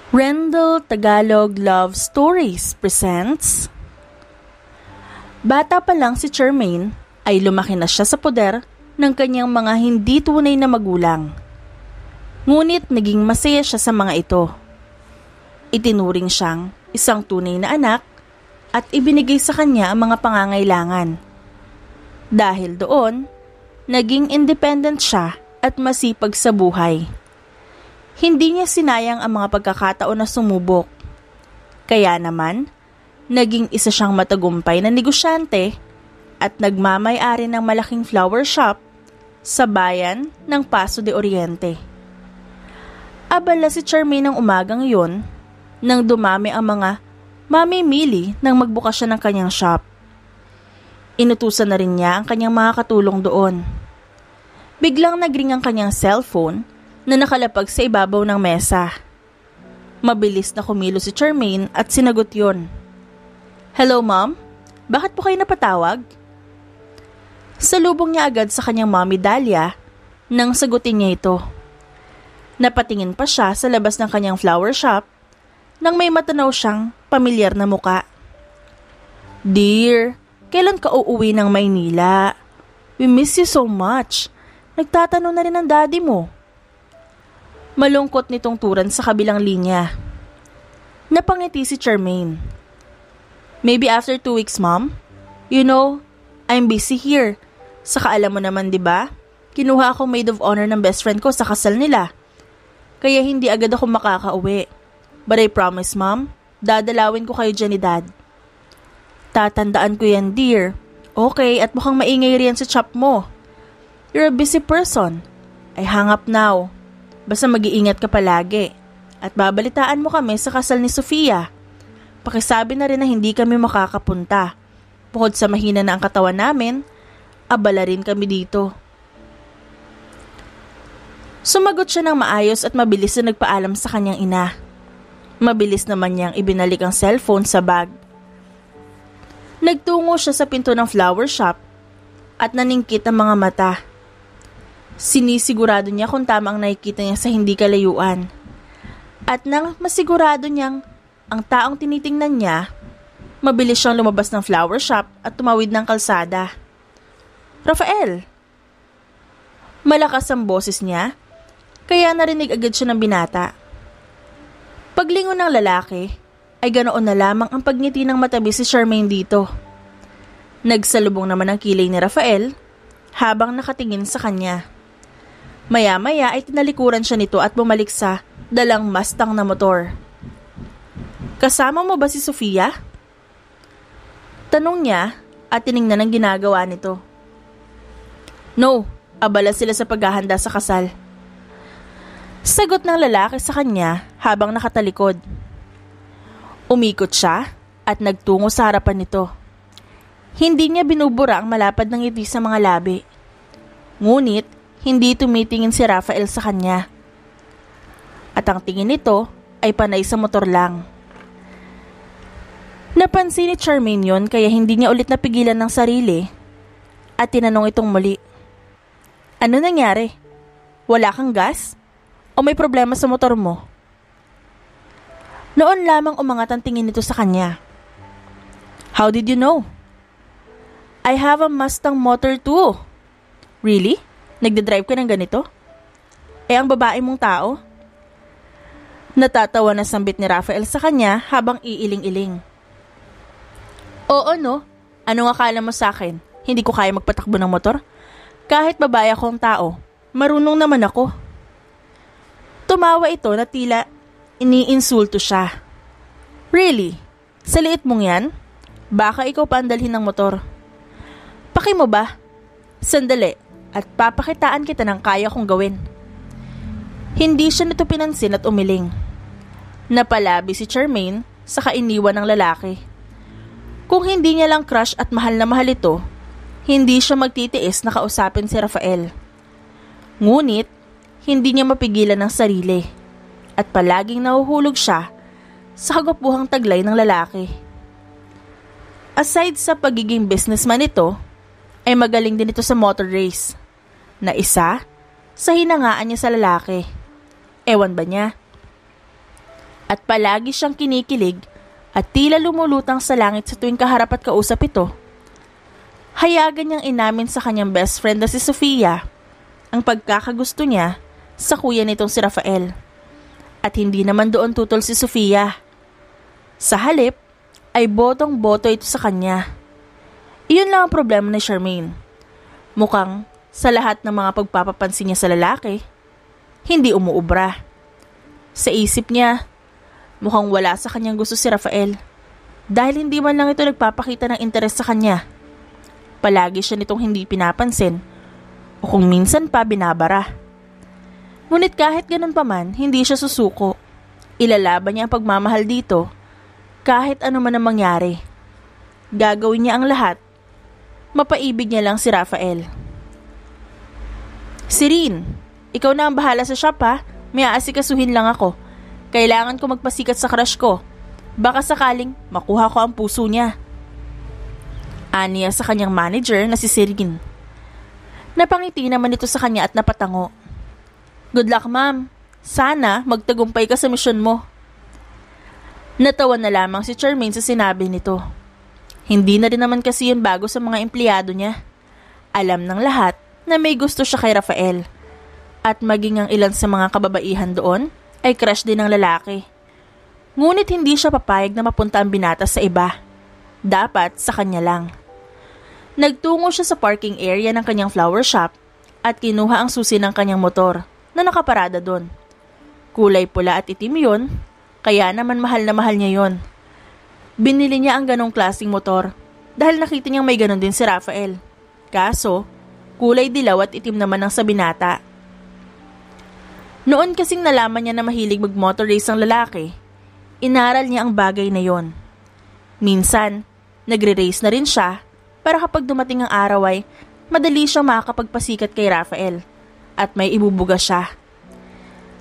Rendell Tagalog Love Stories presents. Bata pa lang si Charmaine ay lumaki na siya sa poder ng kanyang mga hindi tunay na magulang. Ngunit naging masaya siya sa mga ito. Itinuring siyang isang tunay na anak at ibinigay sa kanya ang mga pangangailangan. Dahil doon, naging independent siya at masipag sa buhay. Hindi niya sinayang ang mga pagkakataon na sumubok. Kaya naman, naging isa siyang matagumpay na negosyante at nagmamay-ari ng malaking flower shop sa bayan ng Paso de Oriente. Abala si Charmaine ng umagang yun nang dumami ang mga mamimili nang magbukas siya ng kanyang shop. Inutusan na rin niya ang kanyang mga katulong doon. Biglang nagring ang kanyang cellphone na nakalapag sa ibabaw ng mesa. Mabilis na kumilos si Charmaine at sinagot yon. "Hello, Mom? Bakit po kayo napatawag?" Salubong niya agad sa kanyang mommy Dahlia nang sagutin niya ito. Napatingin pa siya sa labas ng kanyang flower shop nang may matanaw siyang pamilyar na muka. "Dear, kailan ka uuwi ng Maynila? We miss you so much. Nagtatanong na rin ang daddy mo." Malungkot nitong turan sa kabilang linya. Napangiti si Charmaine. "Maybe after 2 weeks, Mom. You know, I'm busy here. Saka alam mo naman, di ba? Kinuha ako maid of honor ng best friend ko sa kasal nila. Kaya hindi agad ako makakauwi. But I promise, Mom, dadalawin ko kayo dyan ni Dad." "Tatandaan ko yan, dear. Okay, at mukhang maingay riyan sa shop mo. You're a busy person. I hang up now. Basta mag-iingat ka palagi. At babalitaan mo kami sa kasal ni Sofia. Pakisabi na rin na hindi kami makakapunta. Bukod sa mahina na ang katawan namin, abala rin kami dito." Sumagot siya ng maayos at mabilis na nagpaalam sa kanyang ina. Mabilis naman niyang ibinalik ang cellphone sa bag. Nagtungo siya sa pinto ng flower shop at naningkit ang mga mata. Sinisigurado niya kung tama ang nakikita niya sa hindi kalayuan. At nang masigurado niyang ang taong tinitingnan niya, mabilis siyang lumabas ng flower shop at tumawid ng kalsada. "Rafael!" Malakas ang boses niya, kaya narinig agad siya ng binata. Paglingon ng lalaki, ay ganoon na lamang ang pagngiti ng matabi si Charmaine dito. Nagsalubong naman ang kilay ni Rafael habang nakatingin sa kanya. Maya-maya ay tinalikuran siya nito at bumalik sa dalang Mustang na motor. "Kasama mo ba si Sofia?" Tanong niya at tiningnan ang ginagawa nito. "No, abala sila sa paghahanda sa kasal." Sagot ng lalaki sa kanya habang nakatalikod. Umikot siya at nagtungo sa harapan nito. Hindi niya binubura ang malapad ng ngiti sa mga labi. Ngunit, hindi tumitingin si Rafael sa kanya. At ang tingin nito ay panay sa motor lang. Napansin ni Charmaine yun kaya hindi niya ulit napigilan ng sarili at tinanong itong muli. "Ano nangyari? Wala kang gas? O may problema sa motor mo?" Noon lamang umangat ang tingin nito sa kanya. "How did you know?" "I have a Mustang motor too." "Really? Nagdadrive ka ng ganito? Ang babae mong tao?" Natatawa na sambit ni Rafael sa kanya habang iiling-iling. "Oo no, ano nga akala mo sa akin? Hindi ko kaya magpatakbo ng motor? Kahit babae akong tao, marunong naman ako." Tumawa ito na tila iniinsulto siya. "Really? Sa liit mong yan? Baka ikaw pa ang dalhin ng motor. Paki mo ba? Sandali at papakitaan kita ng kaya kong gawin." Hindi siya nito pinansin at umiling. Napalabi si Charmaine sa kainiwan ng lalaki. Kung hindi niya lang crush at mahal na mahal ito, hindi siya magtitiis na kausapin si Rafael. Ngunit, hindi niya mapigilan ang sarili at palaging nahuhulog siya sa kagwapuhang taglay ng lalaki. Aside sa pagiging businessman ito, ay magaling din ito sa motor race, na isa sa hinangaan niya sa lalaki. Ewan ba niya? At palagi siyang kinikilig at tila lumulutang sa langit sa tuwing kaharap at kausap ito. Hayagan niyang inamin sa kanyang best friend na si Sofia ang pagkakagusto niya sa kuya nitong si Rafael. At hindi naman doon tutol si Sofia. Sa halip ay botong-boto ito sa kanya. Iyon lang ang problema ni Charmaine. Mukhang sa lahat ng mga pagpapapansin niya sa lalaki, hindi umuubra. Sa isip niya, mukhang wala sa kanyang gusto si Rafael dahil hindi man lang ito nagpapakita ng interes sa kanya. Palagi siya nitong hindi pinapansin o kung minsan pa binabara. Ngunit kahit ganun pa man, hindi siya susuko. Ilalaban niya ang pagmamahal dito kahit ano man ang mangyari. Gagawin niya ang lahat. Mapaibig niya lang si Rafael. Sirin, ikaw na ang bahala sa shop ha. May aasikasuhin lang ako. Kailangan ko magpasikat sa crush ko. Baka sakaling makuha ko ang puso niya. Aniya sa kanyang manager na si Sirin. Napangiti naman ito sa kanya at napatango. Good luck ma'am. Sana magtagumpay ka sa misyon mo. Natawa na lamang si Charmaine sa sinabi nito. Hindi na rin naman kasi yun bago sa mga empleyado niya. Alam ng lahat na may gusto siya kay Rafael. At maging ang ilan sa mga kababaihan doon ay crush din ng lalaki. Ngunit hindi siya papayag na mapunta ang binata sa iba. Dapat sa kanya lang. Nagtungo siya sa parking area ng kanyang flower shop at kinuha ang susi ng kanyang motor na nakaparada doon. Kulay pula at itim yun, kaya naman mahal na mahal niya yon. Binili niya ang ganong klaseng motor dahil nakita niyang may ganon din si Rafael. Kaso, kulay dilaw at itim naman ang sa binata. Noon kasing nalaman niya na mahilig mag-motor race ang lalaki, inaral niya ang bagay na yon. Minsan, nagre-race na rin siya para kapag dumating ang araw ay madali siyang makakapagpasikat kay Rafael at may ibubuga siya.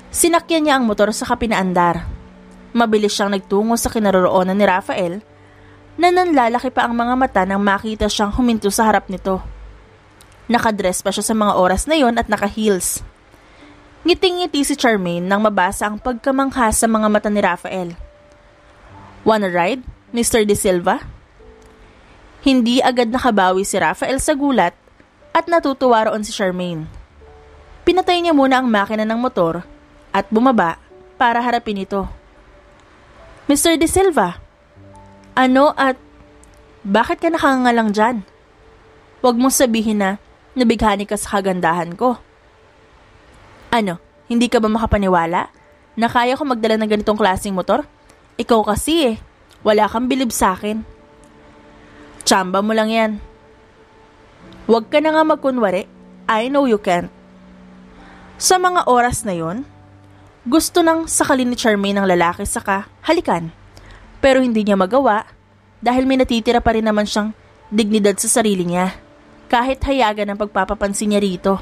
Sinakyan niya ang motor sa kapinaandar. Mabilis siyang nagtungo sa kinaroroonan ni Rafael na nanlalaki pa ang mga mata nang makita siyang huminto sa harap nito. Nakadress pa siya sa mga oras na yon at naka-heels. Ngiting-ngiti si Charmaine nang mabasa ang pagkamangha sa mga mata ni Rafael. Wanna ride, Mr. De Silva? Hindi agad nakabawi si Rafael sa gulat at natutuwa roon si Charmaine. Pinatay niya muna ang makina ng motor at bumaba para harapin ito. Mr. De Silva, ano at bakit ka nakangalang dyan? Huwag mong sabihin na nabighani ka sa kagandahan ko. Ano, hindi ka ba makapaniwala na kaya ko magdala ng ganitong klaseng motor? Ikaw kasi wala kang bilib sa akin. Tsamba mo lang yan. Huwag ka na nga magkunwari, I know you can't. Sa mga oras na yon, gusto nang sakalin ni Charmaine ng lalaki saka halikan. Pero hindi niya magawa dahil may natitira pa rin naman siyang dignidad sa sarili niya. Kahit hayagan ang pagpapapansin niya rito.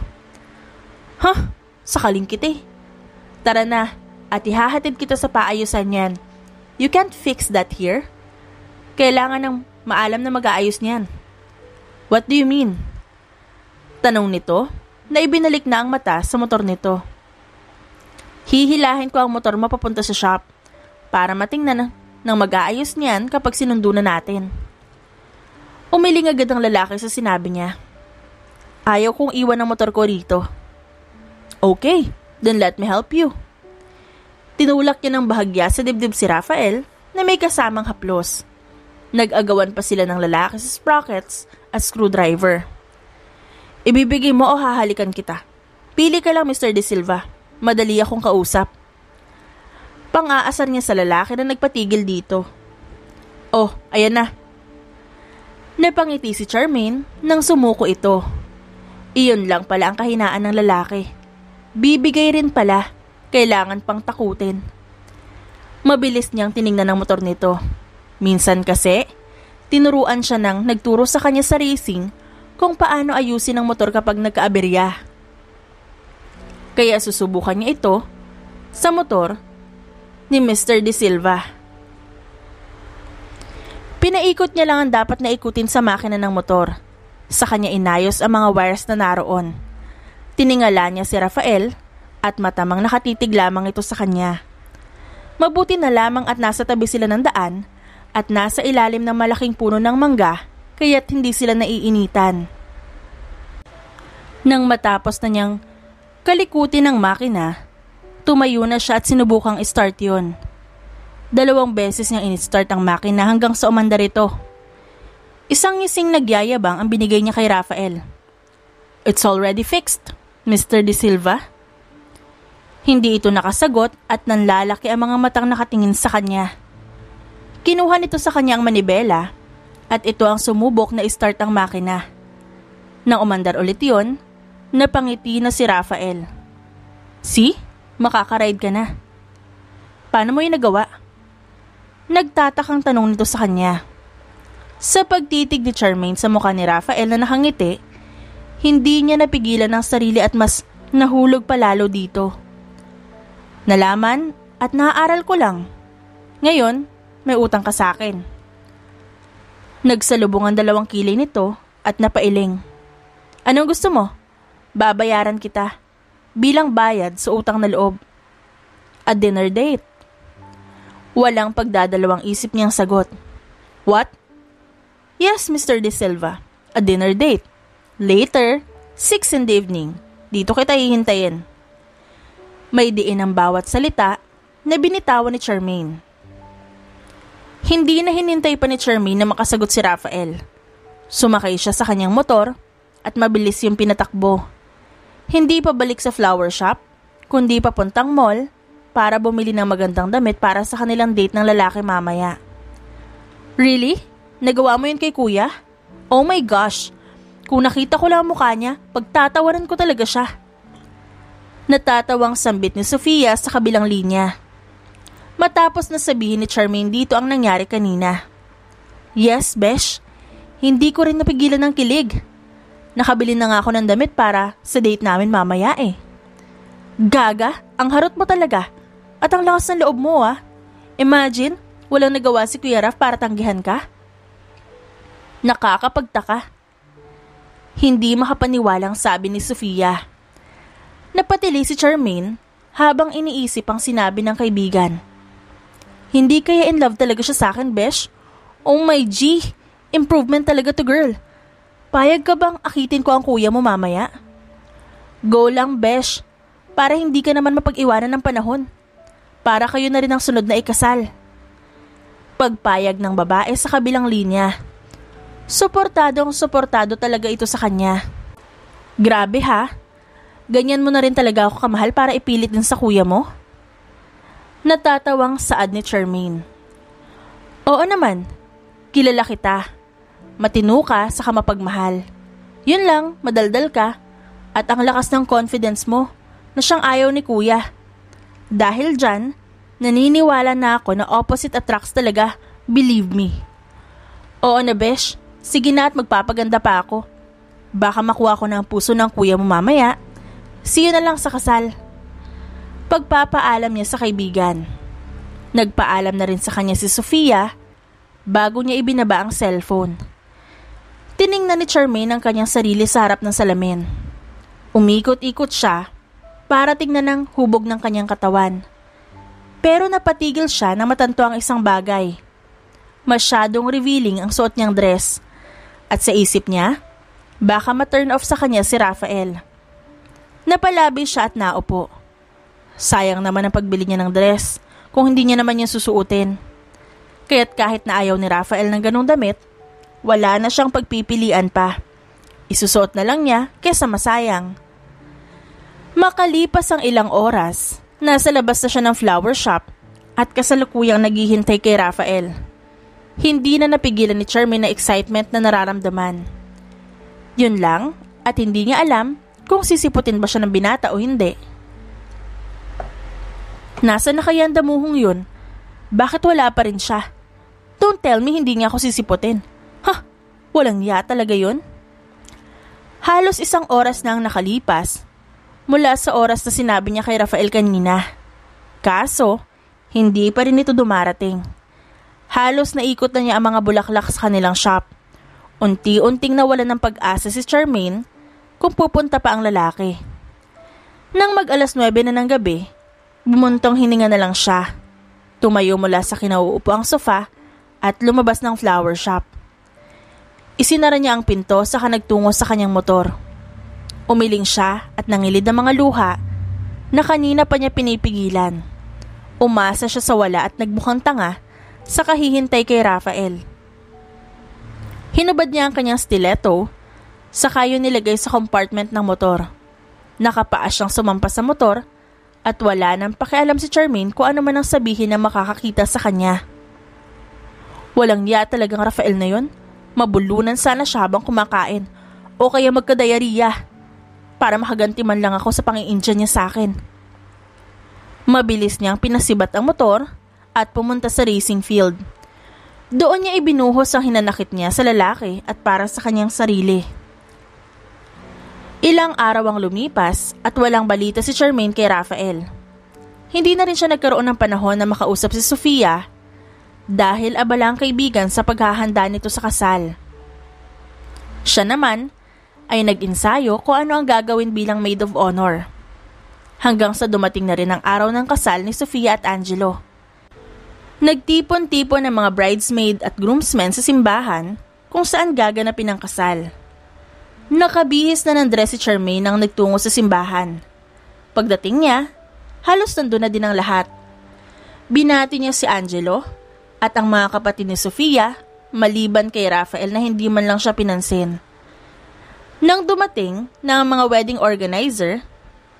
Sakaling kita. Tara na at ihahatid kita sa paayusan niyan. You can't fix that here. Kailangan ng maalam na mag-aayos niyan. What do you mean? Tanong nito na ibinalik na ang mata sa motor nito. Hihilahin ko ang motor mo papunta sa shop para matingnan ng mag-aayos niyan kapag sinundo na natin. Umiling agad ang lalaki sa sinabi niya. Ayaw kong iwan ang motor ko rito. Okay, then let me help you. Tinulak niya ng bahagya sa dibdib si Rafael na may kasamang haplos. Nag-agawan pa sila ng lalaki sa sprockets at screwdriver. Ibibigay mo o hahalikan kita? Pili ka lang, Mr. De Silva. Madali akong kausap. Pang-aasar niya sa lalaki na nagpatigil dito. Oh, ayan na. Napangiti si Charmaine nang sumuko ito. Iyon lang pala ang kahinaan ng lalaki. Bibigay rin pala, kailangan pang takutin. Mabilis niyang tiningnan ang motor nito. Minsan kasi, tinuruan siya ng nagturo sa kanya sa racing kung paano ayusin ang motor kapag nagkaaberya. Kaya susubukan niya ito sa motor ni Mr. De Silva. Pinaikot niya lang ang dapat na ikutin sa makina ng motor. Sa kanya inayos ang mga wires na naroon. Tiningala niya si Rafael at matamang nakatitig lamang ito sa kanya. Mabuti na lamang at nasa tabi sila ng daan at nasa ilalim ng malaking puno ng mangga kaya't hindi sila naiinitan. Nang matapos na niyang kalikutin ng makina, tumayo na siya at sinubukang i-start yun. 2 beses niyang in-start ang makina hanggang sa umandar ito. Isang ngising nagyayabang ang binigay niya kay Rafael. "It's already fixed, Mr. De Silva." Hindi ito nakasagot at nanlalaki ang mga matang nakatingin sa kanya. Kinuha nito sa kanya ang manibela at ito ang sumubok na i-start ang makina. Nang umandar ulit yon, napangiti na si Rafael. "See? Makakaride ka na." "Paano mo yung nagawa?" Nagtatakang tanong nito sa kanya. Sa pagtitig ni Charmaine sa mukha ni Rafael na nakangiti, hindi niya napigilan ang sarili at mas nahulog palalo dito. "Nalaman at naaaral ko lang. Ngayon, may utang ka sa akin." Nagsalubong ang 2 kilay nito at napailing. "Anong gusto mo? Babayaran kita bilang bayad sa utang na loob." "A dinner date." Walang pagdadalawang isip niyang sagot. "What?" "Yes, Mr. De Silva. A dinner date. Later, 6 in the evening. Dito kita hihintayin." May diin ang bawat salita na binitawan ni Charmaine. Hindi na hinintay pa ni Charmaine na makasagot si Rafael. Sumakay siya sa kanyang motor at mabilis yung pinatakbo. Hindi pa balik sa flower shop, kundi papuntang mall para bumili ng magandang damit para sa kanilang date ng lalaki mamaya. "Really? Nagawa mo yun kay kuya? Oh my gosh! Kung nakita ko lang ang mukha niya, pagtatawaran ko talaga siya." Natatawang sambit ni Sofia sa kabilang linya. Matapos na sabihin ni Charmaine dito ang nangyari kanina. "Yes, besh. Hindi ko rin napigilan ng kilig. Nakabili na nga ako ng damit para sa date namin mamaya eh." "Gaga, ang harot mo talaga. At ang lakas ng loob mo ah. Imagine, walang nagawa si Kuya Raf para tanggihan ka." Nakakapagtaka. Hindi makapaniwalang sabi ni Sofia. Napatili si Charmaine habang iniisip ang sinabi ng kaibigan. "Hindi kaya in love talaga siya sa akin, besh? Oh my G! Improvement talaga to girl. Payag ka bang akitin ko ang kuya mo mamaya?" "Go lang, besh. Para hindi ka naman mapag-iwanan ng panahon. Para kayo na rin ang sunod na ikasal." Pagpayag ng babae sa kabilang linya. Suportado talaga ito sa kanya. "Grabe ha? Ganyan mo na rin talaga ako kamahal para ipilit din sa kuya mo?" Natatawang saad ni Charmaine. "Oo naman. Kilala kita. Matino ka saka mapagmahal. Yun lang, madaldal ka. At ang lakas ng confidence mo na siyang ayaw ni kuya. Dahil dyan, naniniwala na ako na opposite attracts talaga, believe me." "Oo na besh. Sige na at magpapaganda pa ako. Baka makuha ko ng puso ng kuya mo mamaya. See you na lang sa kasal." Pagpapaalam niya sa kaibigan. Nagpaalam na rin sa kanya si Sofia bago niya ibinaba ang cellphone. Tiningnan ni Charmaine ang kanyang sarili sa harap ng salamin. Umikot-ikot siya para tingnan ang hubog ng kanyang katawan. Pero napatigil siya na matanto ang isang bagay. Masyadong revealing ang suot niyang dress. At sa isip niya, baka ma-turn off sa kanya si Rafael. Napalabi siya at naupo. Sayang naman ang pagbili niya ng dress kung hindi niya naman yan susuotin. Kaya't kahit na ayaw ni Rafael ng ganong damit, wala na siyang pagpipilian pa. Isusuot na lang niya kesa masayang. Makalipas ang ilang oras, nasa labas na siya ng flower shop at kasalukuyang naghihintay kay Rafael. Hindi na napigilan ni Charmaine na excitement na nararamdaman. Yun lang at hindi niya alam kung sisiputin ba siya ng binata o hindi. Nasaan na kaya ang damuhong yun? Bakit wala pa rin siya? Don't tell me hindi niya ako sisiputin. Walang ya talaga yun. Halos 1 oras na ang nakalipas mula sa oras na sinabi niya kay Rafael kanina. Kaso, hindi pa rin ito dumarating. Halos naikot na niya ang mga bulaklak sa kanilang shop. Unti-unting nawalan ng pag-asa si Charmaine kung pupunta pa ang lalaki. Nang mag-9 na ng gabi, bumuntong hininga na lang siya. Tumayo mula sa kinauupuang sofa at lumabas ng flower shop. Isinara niya ang pinto saka nagtungo sa kanyang motor. Umiling siya at nangilid ng mga luha na kanina pa niya pinipigilan. Umasa siya sa wala at nagmukhang tanga sa kahihintay kay Rafael. Hinubad niya ang kanyang stiletto saka yun nilagay sa compartment ng motor. Nakapaas siyang sumampas sa motor at wala nang pakialam si Charmaine kung ano man ang sabihin na makakakita sa kanya. Walang niya talagang Rafael na yun. Mabulunan sana siya habang kumakain o kaya magkadayariya para makaganti man lang ako sa pang-iindiya niya sa akin. Mabilis niyang pinasibat ang motor at pumunta sa racing field. Doon niya ibinuhos ang hinanakit niya sa lalaki at para sa kanyang sarili. Ilang araw ang lumipas at walang balita si Charmaine kay Rafael. Hindi na rin siya nagkaroon ng panahon na makausap si Sofia dahil abala ang kaibigan sa paghahanda nito sa kasal. Siya naman ay nag-insayo kung ano ang gagawin bilang maid of honor. Hanggang sa dumating na rin ang araw ng kasal ni Sofia at Angelo. Nagtipon-tipon ng mga bridesmaid at groomsmen sa simbahan kung saan gaganapin ang kasal. Nakabihis na ng dress si Charmaine nang nagtungo sa simbahan. Pagdating niya, halos nandun na din ang lahat. Binati niya si Angelo at ang mga kapatid ni Sofia, maliban kay Rafael na hindi man lang siya pinansin. Nang dumating na ang mga wedding organizer,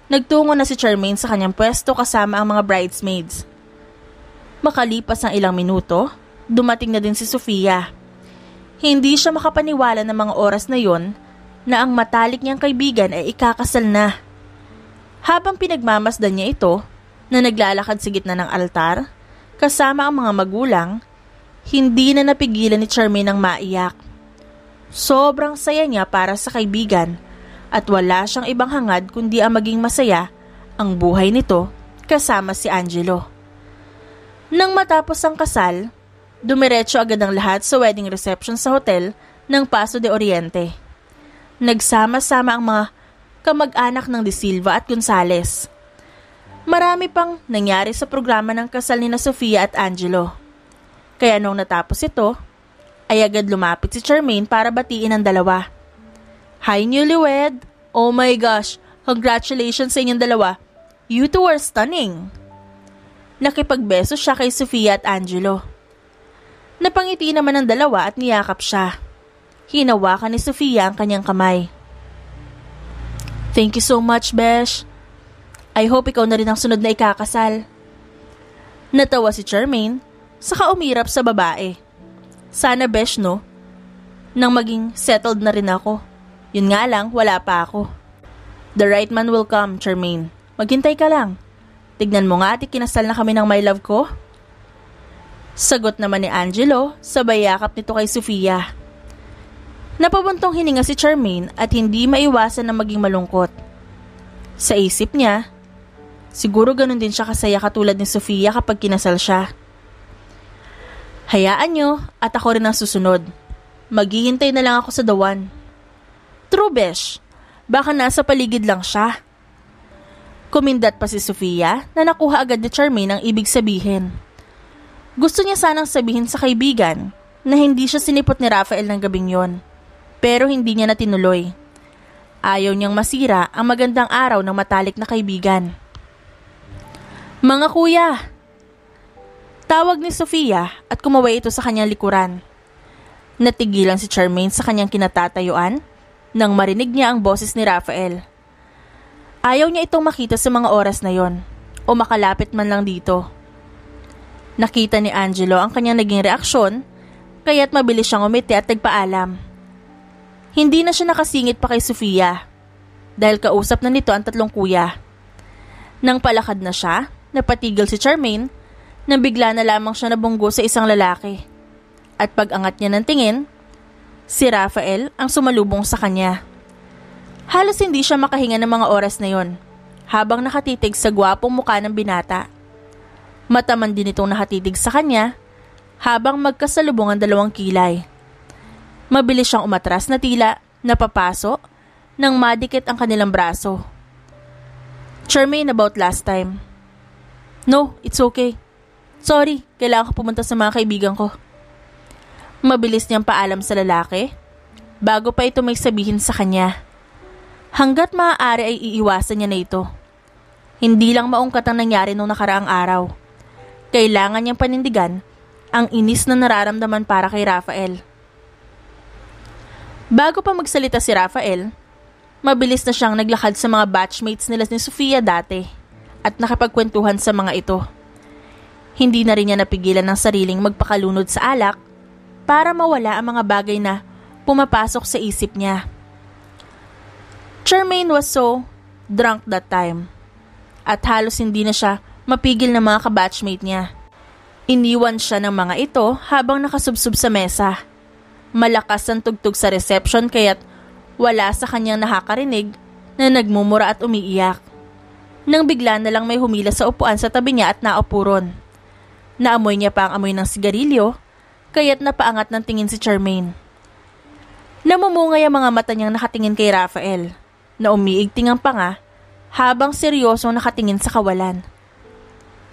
nagtungo na si Charmaine sa kanyang pwesto kasama ang mga bridesmaids. Makalipas ang ilang minuto, dumating na din si Sofia. Hindi siya makapaniwala ng mga oras na yon na ang matalik niyang kaibigan ay ikakasal na. Habang pinagmamasdan niya ito na naglalakad sa gitna ng altar, kasama ang mga magulang, hindi na napigilan ni Charmaine ang maiyak. Sobrang saya niya para sa kaibigan at wala siyang ibang hangad kundi ang maging masaya ang buhay nito kasama si Angelo. Nang matapos ang kasal, dumiretso agad ang lahat sa wedding reception sa hotel ng Paso de Oriente. Nagsama-sama ang mga kamag-anak ng De Silva at Gonzales. Marami pang nangyari sa programa ng kasal ni na Sofia at Angelo. Kaya nung natapos ito, ay agad lumapit si Charmaine para batiin ang dalawa. Hi newlywed! Oh my gosh! Congratulations sa inyong dalawa! You two are stunning! Nakipagbeso siya kay Sofia at Angelo. Napangiti naman ang dalawa at niyakap siya. Hinawakan ni Sofia ang kanyang kamay. Thank you so much, Besh. I hope ikaw na rin ang sunod na ikakasal. Natawa si Charmaine, saka umirap sa babae. Sana Besh no, nang maging settled na rin ako. Yun nga lang, wala pa ako. The right man will come, Charmaine. Maghintay ka lang. Tignan mo nga at ikinasal na kami ng my love ko. Sagot naman ni Angelo, sabay yakap nito kay Sofia. Napabuntong hininga si Charmaine at hindi maiwasan na maging malungkot. Sa isip niya, siguro ganun din siya kasaya katulad ni Sofia kapag kinasal siya. Hayaan nyo at ako rin ang susunod. Maghihintay na lang ako sa the one. True, Besh. Baka nasa paligid lang siya. Kumindat pa si Sofia na nakuha agad ni Charmaine ang ibig sabihin. Gusto niya sanang sabihin sa kaibigan na hindi siya sinipot ni Rafael ng gabing yon. Pero hindi niya na tinuloy. Ayaw niyang masira ang magandang araw ng matalik na kaibigan. Mga kuya! Tawag ni Sofia at kumaway ito sa kanyang likuran. Natigilan si Charmaine sa kanyang kinatatayuan nang marinig niya ang boses ni Rafael. Ayaw niya itong makita sa mga oras na yon o makalapit man lang dito. Nakita ni Angelo ang kanyang naging reaksyon kaya't mabilis siyang umiti at nagpaalam. Hindi na siya nakasingit pa kay Sofia dahil kausap na nito ang tatlong kuya. Nang palakad na siya, napatigil si Charmaine nang bigla na lamang siya nabunggo sa isang lalaki. At pag-angat niya ng tingin, si Rafael ang sumalubong sa kanya. Halos hindi siya makahinga ng mga oras na yon habang nakatitig sa gwapong mukha ng binata. Mataman din itong nakatitig sa kanya habang magkasalubong ang dalawang kilay. Mabilis siyang umatras na tila napapaso nang madikit ang kanilang braso. Charmaine, about last time. No, it's okay. Sorry, kailangan ko pumunta sa mga kaibigan ko. Mabilis niyang paalam sa lalaki bago pa ito may sabihin sa kanya. Hanggat maaari ay iiwasan niya na ito. Hindi lang maungkat ang nangyari noong nakaraang araw. Kailangan niyang panindigan ang inis na nararamdaman para kay Rafael. Bago pa magsalita si Rafael, mabilis na siyang naglakad sa mga batchmates nila ni Sofia dati at nakapagkwentuhan sa mga ito. Hindi na rin niya napigilan ng sariling magpakalunod sa alak para mawala ang mga bagay na pumapasok sa isip niya. Charmaine was so drunk that time at halos hindi na siya mapigil ng mga kabatchmate niya. Iniwan siya ng mga ito habang nakasubsob sa mesa. Malakas ang tugtog sa reception kaya't wala sa kanyang nakakarinig na nagmumura at umiiyak. Nang bigla na lang may humila sa upuan sa tabi niya at naupo ron. Naamoy niya pa ang amoy ng sigarilyo kaya't napaangat ng tingin si Charmaine. Namumungay ang mga mata niyang nakatingin kay Rafael na umiigting ang panga habang seryosong nakatingin sa kawalan.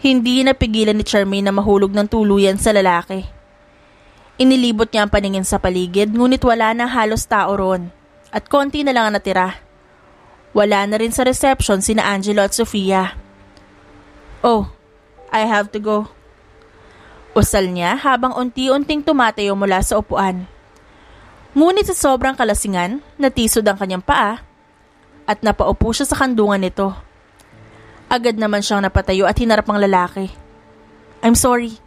Hindi napigilan ni Charmaine na mahulog ng tuluyan sa lalaki. Inilibot niya ang paningin sa paligid ngunit wala na halos tao ron at konti na lang ang natira. Wala na rin sa reception sina Angelo at Sofia. Oh, I have to go. Usal niya habang unti-unting tumatayo mula sa upuan. Ngunit sa sobrang kalasingan, natisod ang kanyang paa at napaupo siya sa kandungan nito. Agad naman siyang napatayo at hinarap ang lalaki. I'm sorry.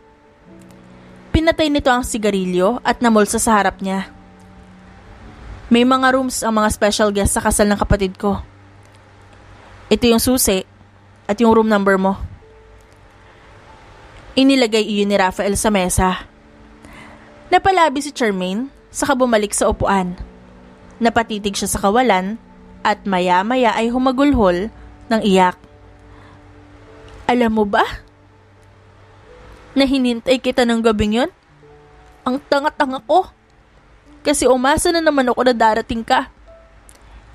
Pinatay nito ang sigarilyo at namulsa sa harap niya. May mga rooms ang mga special guest sa kasal ng kapatid ko. Ito yung susi at yung room number mo. Inilagay iyon ni Rafael sa mesa. Napalabi si Charmaine saka bumalik sa upuan. Napatitig siya sa kawalan at maya-maya ay humagulhol ng iyak. Alam mo ba? Na hinintay kita ng gabing yun? Ang tanga-tanga ko. Kasi umasa na naman ako na darating ka.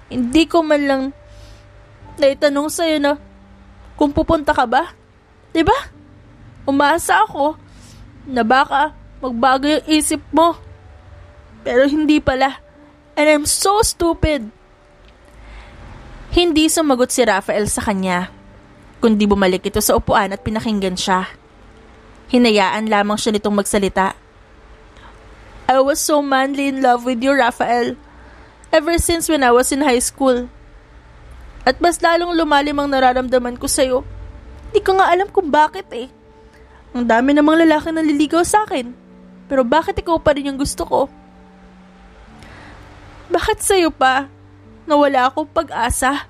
Hindi ko man lang naitanong sa'yo na kung pupunta ka ba. Diba? Umasa ako na baka magbago yung isip mo. Pero hindi pala. And I'm so stupid. Hindi sumagot si Rafael sa kanya, kundi bumalik ito sa upuan at pinakinggan siya. Hinayaan lamang siya nitong magsalita. I was so madly in love with you, Rafael, ever since when I was in high school. At mas lalong lumalim ang nararamdaman ko sa'yo. Di ko nga alam kung bakit eh. Ang dami namang lalaki na naliligaw sa akin, pero bakit ikaw pa rin yung gusto ko? Bakit sa'yo pa? Nawala akong pag-asa.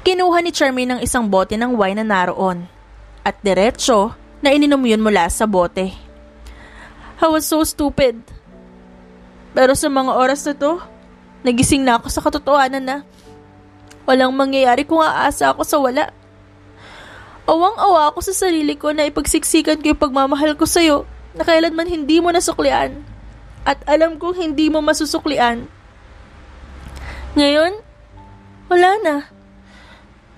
Kinuha ni Charmaine ng isang bote ng wine na naroon at diretso na ininom yun mula sa bote. I was so stupid. Pero sa mga oras na to, nagising na ako sa katotohanan na walang mangyayari kung aasa ako sa wala. Awang-awa ako sa sarili ko na ipagsiksikan ko yung pagmamahal ko sa'yo na kailanman hindi mo nasuklian at alam kong hindi mo masusuklian. Ngayon, wala na.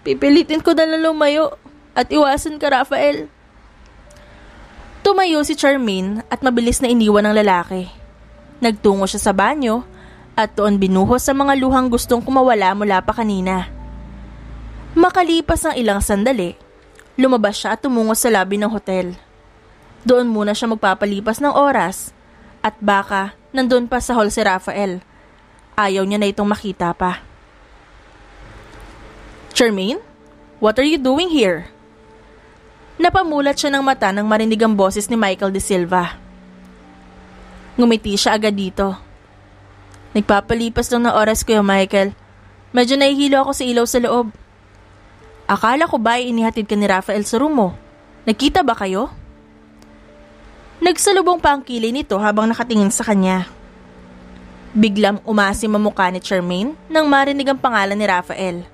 Pipilitin ko na lang lumayo at iwasan ka, Rafael. Tumayo si Charmaine at mabilis na iniwan ng lalaki. Nagtungo siya sa banyo at doon binuhos sa mga luhang gustong kumawala mula pa kanina. Makalipas ang ilang sandali, lumabas siya at tumungo sa lobby ng hotel. Doon muna siya magpapalipas ng oras at baka nandun pa sa hall si Rafael. Ayaw niya na itong makita pa. Charmaine, what are you doing here? Napamulat siya ng mata nang marinig ang boses ni Michael De Silva. Ngumiti siya agad dito. Nagpapalipas lang ng oras ko yung Michael. Medyo nahihilo ako sa ilaw sa loob. Akala ko ba ay inihatid ka ni Rafael sa room mo? Nagkita ba kayo? Nagsalubong pa ang kilay nito habang nakatingin sa kanya. Biglang umasim ang mukha ni Charmaine nang marinig ang pangalan ni Rafael.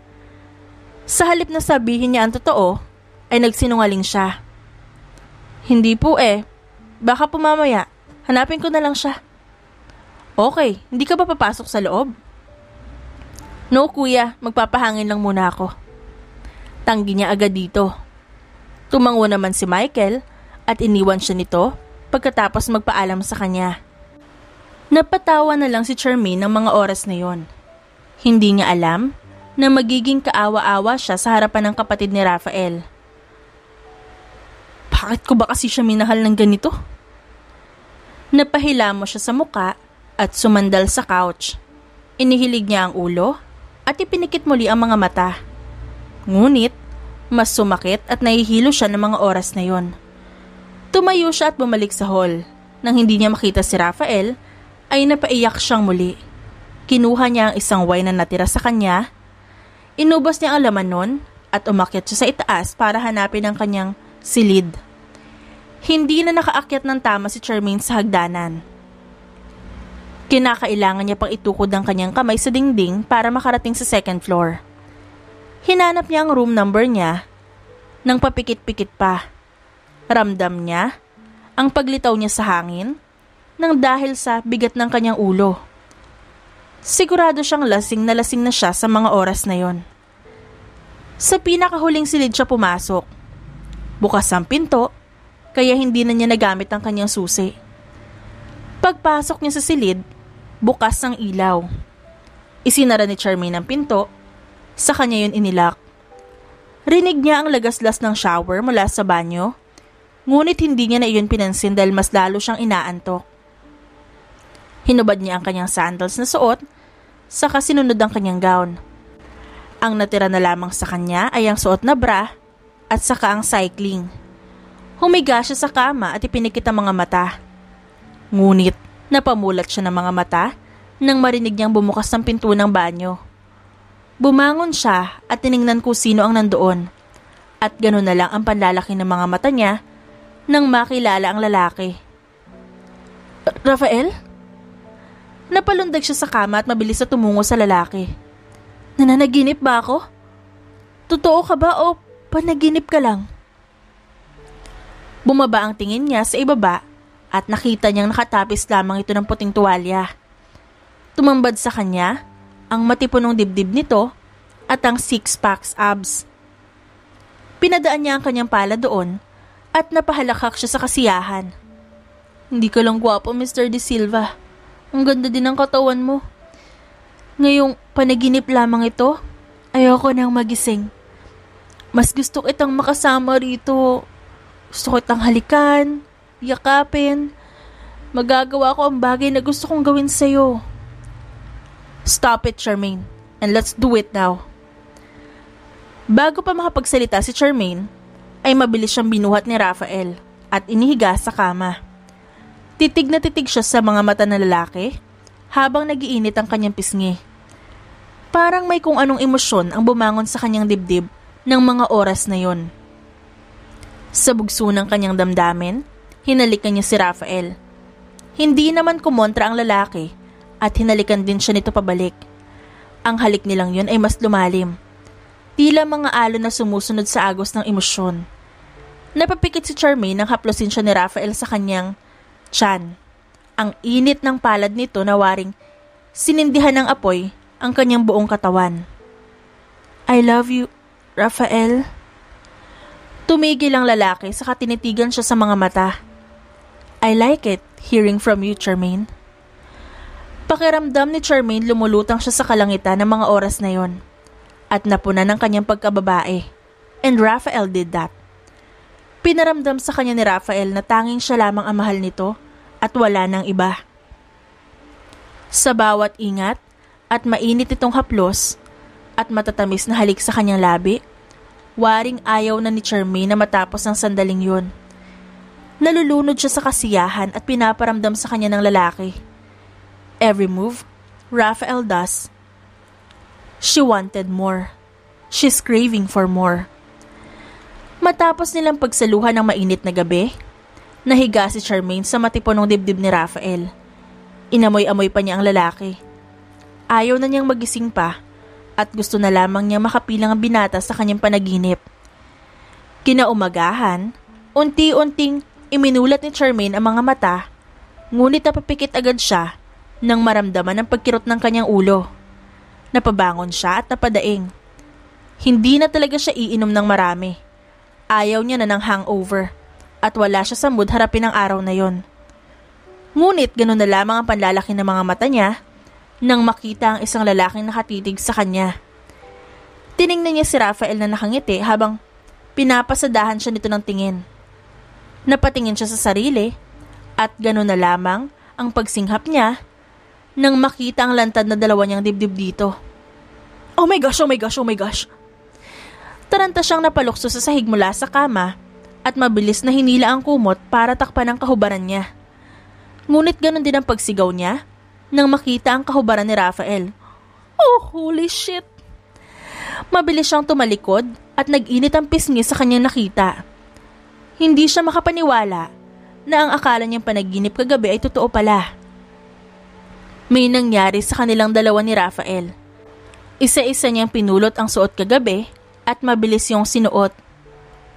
Sa halip na sabihin niya ang totoo, ay nagsinungaling siya. Hindi po eh. Baka po mamaya, hanapin ko na lang siya. Okay, hindi ka ba papasok sa loob? No kuya, magpapahangin lang muna ako. Tanggi niya agad dito. Tumango naman si Michael at iniwan siya nito pagkatapos magpaalam sa kanya. Napatawa na lang si Charmaine ng mga oras na yon. Hindi niya alam na magiging kaawa-awa siya sa harapan ng kapatid ni Rafael. Bakit ko ba kasi siya minahal ng ganito? Napahila mo siya sa muka at sumandal sa couch. Inihilig niya ang ulo at ipinikit muli ang mga mata. Ngunit, mas sumakit at nahihilo siya ng mga oras na yon. Tumayo siya at bumalik sa hall. Nang hindi niya makita si Rafael, ay napaiyak siyang muli. Kinuha niya ang isang wine na natira sa kanya, inubos niya ang laman nun at umakyat siya sa itaas para hanapin ang kanyang silid. Hindi na nakaakyat ng tama si Charmaine sa hagdanan. Kinakailangan niya pang itukod ang kanyang kamay sa dingding para makarating sa second floor. Hinanap niya ang room number niya nang papikit-pikit pa. Ramdam niya ang paglitaw niya sa hangin nang dahil sa bigat ng kanyang ulo. Sigurado siyang lasing na siya sa mga oras na yon. Sa pinakahuling silid siya pumasok. Bukas ang pinto, kaya hindi na niya nagamit ang kanyang susi. Pagpasok niya sa silid, bukas ang ilaw. Isinara ni Charmaine ang pinto, sa kanya yun inilak. Rinig niya ang lagaslas ng shower mula sa banyo, ngunit hindi niya na iyon pinansin dahil mas lalo siyang inaantok. Hinubad niya ang kanyang sandals na suot, saka sinunod ang kanyang gown. Ang natira na lamang sa kanya ay ang suot na bra at saka ang cycling. Humiga siya sa kama at ipinikit ang mga mata. Ngunit napamulat siya ng mga mata nang marinig niyang bumukas ang pinto ng banyo. Bumangon siya at tiningnan kung sino ang nandoon. At gano'n na lang ang panlalaki ng mga mata niya nang makilala ang lalaki. Rafael? Napalundag siya sa kama at mabilis na tumungo sa lalaki. Nananaginip ba ako? Totoo ka ba o panaginip ka lang? Bumaba ang tingin niya sa ibaba at nakita niyang nakatapis lamang ito ng puting tuwalya. Tumambad sa kanya ang matipunong dibdib nito at ang six-packs abs. Pinadaan niya ang kanyang pala doon at napahalakak siya sa kasiyahan. Hindi ka lang gwapo, Mr. De Silva. Ang ganda din ng katawan mo. Ngayong panaginip lamang ito, ayoko nang magising. Mas gusto kitang makasama rito. Gusto kitang halikan, yakapin. Magagawa ko ang bagay na gusto kong gawin sa'yo. Stop it, Charmaine. And let's do it now. Bago pa makapagsalita si Charmaine, ay mabilis siyang binuhat ni Rafael at inihiga sa kama. Titig na titig siya sa mga mata ng lalaki habang nagiinit ang kanyang pisngi. Parang may kung anong emosyon ang bumangon sa kanyang dibdib ng mga oras na yon. Sa bugso ng kanyang damdamin, hinalikan niya si Rafael. Hindi naman kumontra ang lalaki at hinalikan din siya nito pabalik. Ang halik nilang yun ay mas lumalim. Tila mga alon na sumusunod sa agos ng emosyon. Napapikit si Charmaine nang haplosin siya ni Rafael sa kanyang tiyan. Ang init ng palad nito na waring sinindihan ng apoy ang kanyang buong katawan. I love you, Rafael. Tumigil ang lalaki saka tinitigan siya sa mga mata. I like it, hearing from you, Charmaine. Pakiramdam ni Charmaine lumulutang siya sa kalangitan ng mga oras na yon at napunan ng kanyang pagkababae. And Rafael did that. Pinaramdam sa kanya ni Rafael na tanging siya lamang ang mahal nito at wala nang iba. Sa bawat ingat at mainit itong haplos at matatamis na halik sa kanyang labi, waring ayaw na ni Charmaine na matapos ang sandaling yun. Nalulunod siya sa kasiyahan at pinaparamdam sa kanya ng lalaki. Every move Rafael does, she wanted more. She's craving for more. Matapos nilang pagsaluhan ng mainit na gabi, nahiga si Charmaine sa matipunong dibdib ni Rafael. Inamoy-amoy pa niya ang lalaki. Ayaw na niyang magising pa at gusto na lamang niyang makapilang ang binata sa kanyang panaginip. Kinaumagahan, unti-unting iminulat ni Charmaine ang mga mata, ngunit napapikit agad siya nang maramdaman ang pagkirot ng kanyang ulo. Napabangon siya at napadaing. Hindi na talaga siya iinom ng marami. Ayaw niya na ng hangover at wala siya sa mood harapin ang araw na yon. Ngunit ganoon na lamang ang panlalaki ng mga mata niya nang makita ang isang lalaking nakatitig sa kanya. Tiningnan niya si Rafael na nakangiti habang pinapasadahan siya nito ng tingin. Napatingin siya sa sarili at ganoon na lamang ang pagsinghap niya nang makita ang lantad na dalawa niyang dibdib dito. Oh my gosh, oh my gosh, oh my gosh. Taranta siyang napalukso sa sahig mula sa kama at mabilis na hinila ang kumot para takpan ang kahubaran niya. Ngunit ganoon din ang pagsigaw niya nang makita ang kahubaran ni Rafael. Oh, holy shit! Mabilis siyang tumalikod at nag-init ang pisngi sa kanyang nakita. Hindi siya makapaniwala na ang akala niyang panaginip kagabi ay totoo pala. May nangyari sa kanilang dalawa ni Rafael. Isa-isa niyang pinulot ang suot kagabi at mabilis yung sinuot.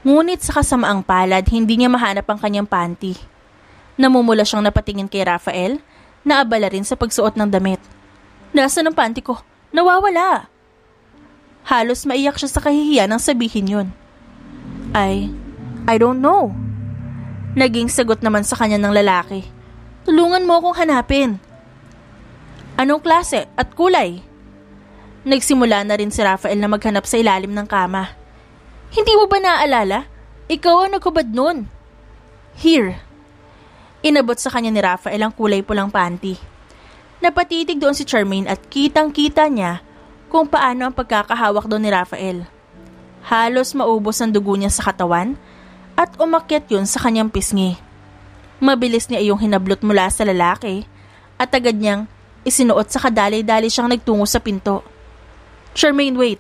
Ngunit sa kasamaang palad, hindi niya mahanap ang kanyang panty. Namumula siyang napatingin kay Rafael na abala rin sa pagsuot ng damit. Nasaan ang panty ko? Nawawala! Halos maiyak siya sa kahihiyan nang sabihin yun. I don't know. Naging sagot naman sa kanya ng lalaki. Tulungan mo akong hanapin. Anong klase at kulay? Nagsimula na rin si Rafael na maghanap sa ilalim ng kama. Hindi mo ba naaalala? Ikaw ang naghubad nun. Here. Inabot sa kanya ni Rafael ang kulay pulang panty. Napatitig doon si Charmaine at kitang-kita niya kung paano ang pagkakahawak doon ni Rafael. Halos maubos ang dugo niya sa katawan at umakyat yun sa kanyang pisngi. Mabilis niya iyong hinablot mula sa lalaki at agad niyang isinuot sa kadali-dali siyang nagtungo sa pinto. Charmaine, wait.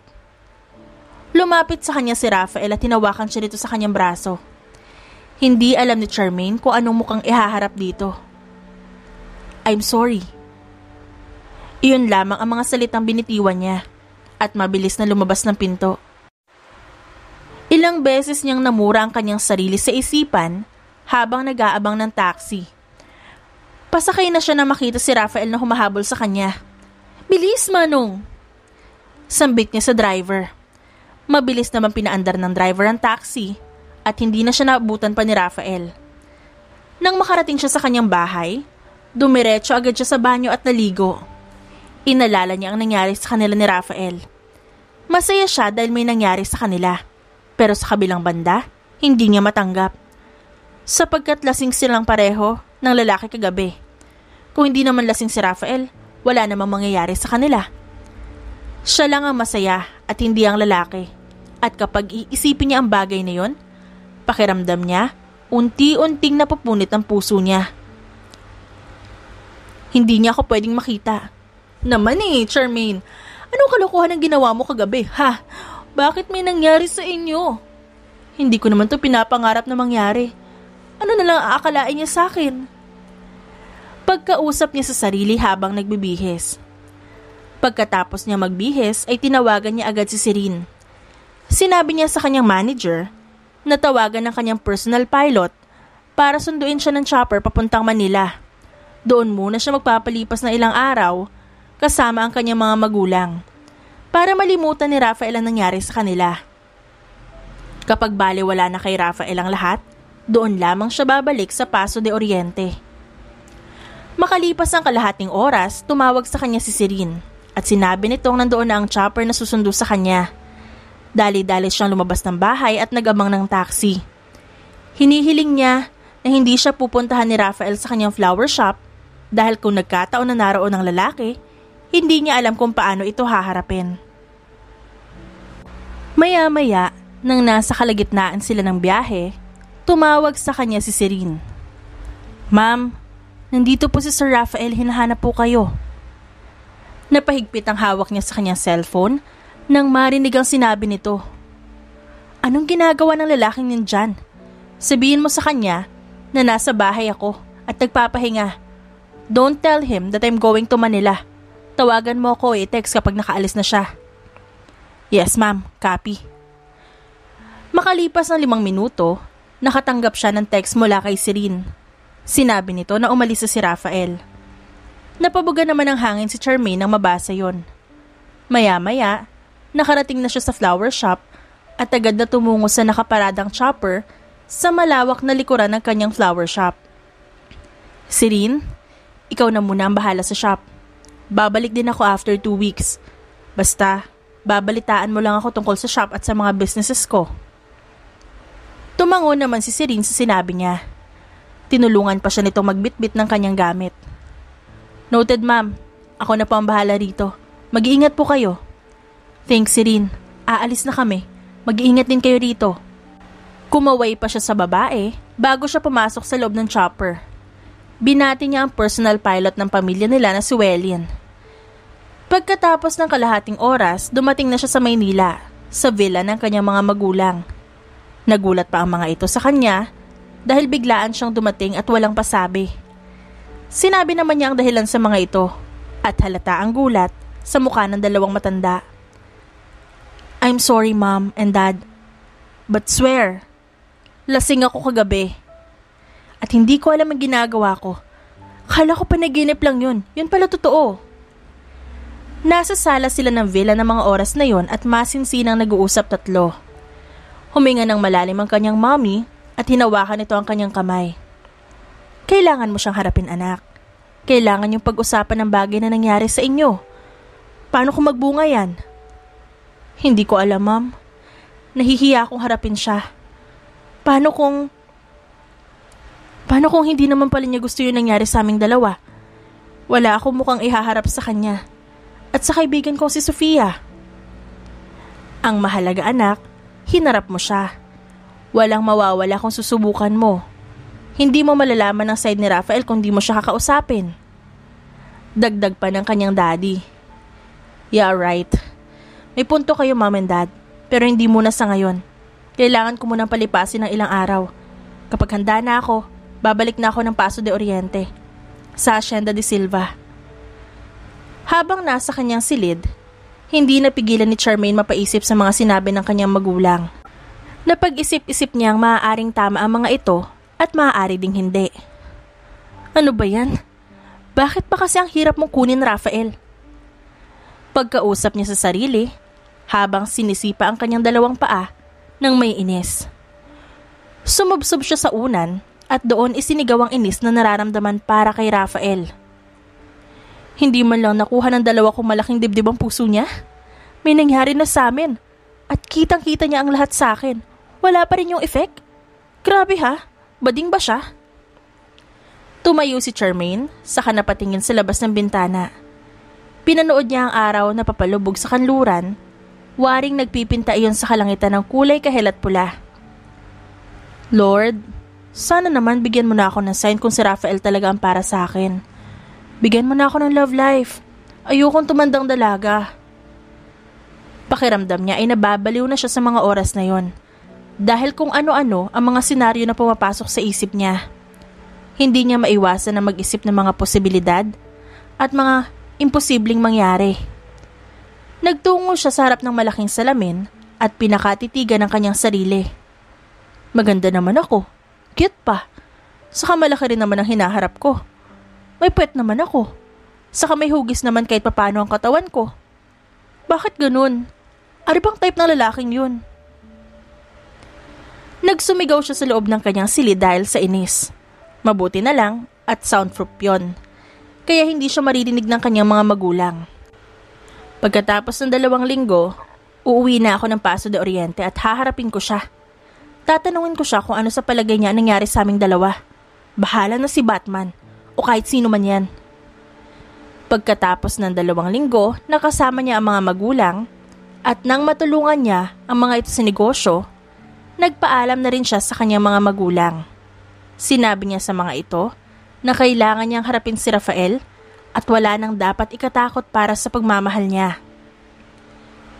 Lumapit sa kanya si Rafael at hinawakan siya dito sa kanyang braso. Hindi alam ni Charmaine kung anong mukhang ihaharap dito. I'm sorry. Iyon lamang ang mga salitang binitiwan niya at mabilis na lumabas ng pinto. Ilang beses niyang namura ang kanyang sarili sa isipan habang nag-aabang ng taxi. Pasakay na siya na makita si Rafael na humahabol sa kanya. Bilis, Manong! Sambit niya sa driver. Mabilis naman pinaandar ng driver ang taxi at hindi na siya naabutan pa ni Rafael. Nang makarating siya sa kanyang bahay, dumiretso agad siya sa banyo at naligo. Inalala niya ang nangyari sa kanila ni Rafael. Masaya siya dahil may nangyari sa kanila. Pero sa kabilang banda, hindi niya matanggap. Sapagkat lasing silang pareho ng lalaki kagabi. Kung hindi naman lasing si Rafael, wala namang mangyayari sa kanila. Siya lang ang masaya at hindi ang lalaki. At kapag iisipin niya ang bagay na yon, pakiramdam niya, unti-unting napupunit ang puso niya. Hindi niya ako pwedeng makita. Naman Charmaine, anong kalokohan ang ginawa mo kagabi, ha? Bakit may nangyari sa inyo? Hindi ko naman to pinapangarap na mangyari. Ano na lang aakalain niya sa akin? Pagkausap niya sa sarili habang nagbibihis. Pagkatapos niya magbihis ay tinawagan niya agad si Serene. Sinabi niya sa kanyang manager na tawagan ng kanyang personal pilot para sunduin siya ng chopper papuntang Manila. Doon muna siya magpapalipas ng ilang araw kasama ang kanyang mga magulang para malimutan ni Rafael ang nangyari sa kanila. Kapag baliwala na kay Rafael ang lahat, doon lamang siya babalik sa Paso de Oriente. Makalipas ang kalahating oras, tumawag sa kanya si Serene at sinabi nitong nandoon na ang chopper na susundo sa kanya. Dali-dali siyang lumabas ng bahay at nag-abang ng taxi. Hinihiling niya na hindi siya pupuntahan ni Rafael sa kanyang flower shop dahil kung nagkataon na naroon ang lalaki, hindi niya alam kung paano ito haharapin. Maya-maya, nang nasa kalagitnaan sila ng biyahe, tumawag sa kanya si Serene. Ma'am, nandito po si Sir Rafael, hinahanap po kayo. Napahigpit ang hawak niya sa kanyang cellphone nang marinig ang sinabi nito. Anong ginagawa ng lalaking nandyan? Sabihin mo sa kanya na nasa bahay ako at nagpapahinga. Don't tell him that I'm going to Manila. Tawagan mo ako i-text kapag nakaalis na siya. Yes ma'am, copy. Makalipas ng 5 minuto, nakatanggap siya ng text mula kay Serene. Sinabi nito na umalis na si Rafael. Napabuga naman ng hangin si Charmaine nang mabasa yon. Maya-maya, nakarating na siya sa flower shop at agad na tumungo sa nakaparadang chopper sa malawak na likuran ng kanyang flower shop. Serene, ikaw na muna ang bahala sa shop. Babalik din ako after 2 weeks. Basta, babalitaan mo lang ako tungkol sa shop at sa mga businesses ko. Tumango naman si Serene sa sinabi niya. Tinulungan pa siya nitong magbitbit ng kanyang gamit. Noted, ma'am. Ako na po ang bahala rito. Mag-iingat po kayo. Thanks, Serene. Aalis na kami. Mag-iingat din kayo rito. Kumaway pa siya sa babae bago siya pumasok sa loob ng chopper. Binati niya ang personal pilot ng pamilya nila na si Wellian. Pagkatapos ng kalahating oras, dumating na siya sa Maynila, sa villa ng kanyang mga magulang. Nagulat pa ang mga ito sa kanya dahil biglaan siyang dumating at walang pasabi. Sinabi naman niya ang dahilan sa mga ito at halata ang gulat sa mukha ng dalawang matanda. I'm sorry, Mom and Dad, but swear, lasing ako kagabi. At hindi ko alam ang ginagawa ko. Akala ko panaginip lang yun. Yun pala totoo. Nasa sala sila ng villa ng mga oras na yon at masinsinang nag-uusap tatlo. Huminga ng malalim ang kanyang mommy at hinawakan ito ang kanyang kamay. Kailangan mo siyang harapin, anak. Kailangan yung pag-usapan ng bagay na nangyari sa inyo. Paano kung magbunga yan? Hindi ko alam, Ma'am. Nahihiya akong harapin siya. Paano kung hindi naman pala niya gusto yung nangyari sa aming dalawa? Wala akong mukhang ihaharap sa kanya. At sa kaibigan kong si Sofia. Ang mahalaga, anak, hinarap mo siya. Walang mawawala kung susubukan mo. Hindi mo malalaman ang side ni Rafael kung di mo siya kakausapin. Dagdag pa ng kanyang daddy. Yeah, right. May punto kayo, Mom and Dad. Pero hindi muna sa ngayon. Kailangan ko munang palipasin ng ilang araw. Kapag handa na ako, babalik na ako ng Paso de Oriente. Sa Hacienda de Silva. Habang nasa kanyang silid, hindi napigilan ni Charmaine mapaisip sa mga sinabi ng kanyang magulang. Napag-isip-isip niyang maaaring tama ang mga ito at maaari ding hindi. Ano ba yan? Bakit pa kasi ang hirap mong kunin, Rafael? Pagkausap niya sa sarili, habang sinisipa ang kanyang dalawang paa nang may inis. Sumubsob siya sa unan at doon isinigaw ang inis na nararamdaman para kay Rafael. Hindi man lang nakuha ng dalawa kong malaking dibdib ang puso niya. May nangyari na sa amin at kitang-kita niya ang lahat sa akin. Wala pa rin yung effect. Grabe ha, bading ba siya? Tumayo si Charmaine, saka napatingin sa labas ng bintana. Pinanood niya ang araw na papalubog sa kanluran, waring nagpipinta iyon sa kalangitan ng kulay kahilat pula. Lord, sana naman bigyan mo na ako ng sign kung si Rafael talaga ang para sa akin. Bigyan mo na ako ng love life. Ayokong tumandang dalaga. Pakiramdam niya ay nababaliw na siya sa mga oras na yon. Dahil kung ano-ano ang mga senaryo na pumapasok sa isip niya. Hindi niya maiwasan na mag-isip ng mga posibilidad at mga imposibleng mangyari. Nagtungo siya sa harap ng malaking salamin at pinakatitigan ng kanyang sarili. Maganda naman ako. Cute pa. Saka malaki rin naman ang hinaharap ko. May puwet naman ako. Saka may hugis naman kahit papano ang katawan ko. Bakit ganun? Ano bang type ng lalaking yun? Nagsumigaw siya sa loob ng kanyang silid dahil sa inis. Mabuti na lang at soundproof yun. Kaya hindi siya maririnig ng kanyang mga magulang. Pagkatapos ng 2 linggo, uuwi na ako ng Paso de Oriente at haharapin ko siya. Tatanungin ko siya kung ano sa palagay niya nangyari sa aming dalawa. Bahala na si Batman o kahit sino man yan. Pagkatapos ng 2 linggo, nakasama niya ang mga magulang at nang matulungan niya ang mga ito sa negosyo, nagpaalam na rin siya sa kanyang mga magulang. Sinabi niya sa mga ito na kailangan niyang harapin si Rafael at wala nang dapat ikatakot para sa pagmamahal niya.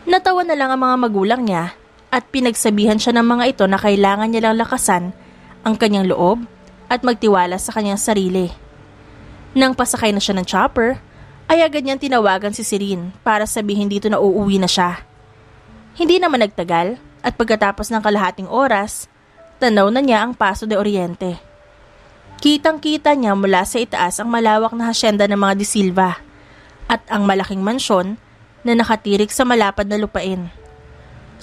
Natawa na lang ang mga magulang niya at pinagsabihan siya ng mga ito na kailangan niya lang lakasan ang kanyang loob at magtiwala sa kanyang sarili. Nang pasakay na siya ng chopper, ay agad niyang tinawagan si Serene para sabihin dito na uuwi na siya. Hindi naman nagtagal at pagkatapos ng kalahating oras, tanaw na niya ang Paso de Oriente. Kitang-kita niya mula sa itaas ang malawak na hacienda ng mga De Silva at ang malaking mansyon na nakatirik sa malapad na lupain.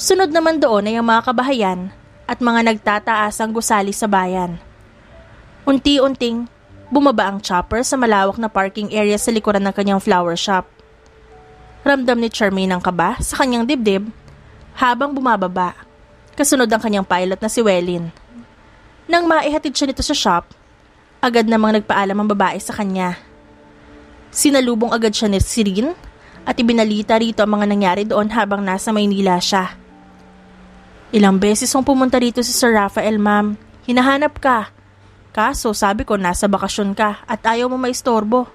Sunod naman doon ay ang mga kabahayan at mga nagtataasang gusali sa bayan. Unti-unting bumaba ang chopper sa malawak na parking area sa likuran ng kanyang flower shop. Ramdam ni Charmaine ang kaba sa kanyang dibdib habang bumababa. Kasunod ang kanyang pilot na si Welin. Nang maihatid siya nito sa shop, agad namang nagpaalam ang babae sa kanya. Sinalubong agad siya ni Sirin at ibinalita rito ang mga nangyari doon habang nasa Maynila siya. Ilang beses kong pumunta rito si Sir Rafael, ma'am. Hinahanap ka. Kaso sabi ko nasa bakasyon ka at ayaw mo maistorbo.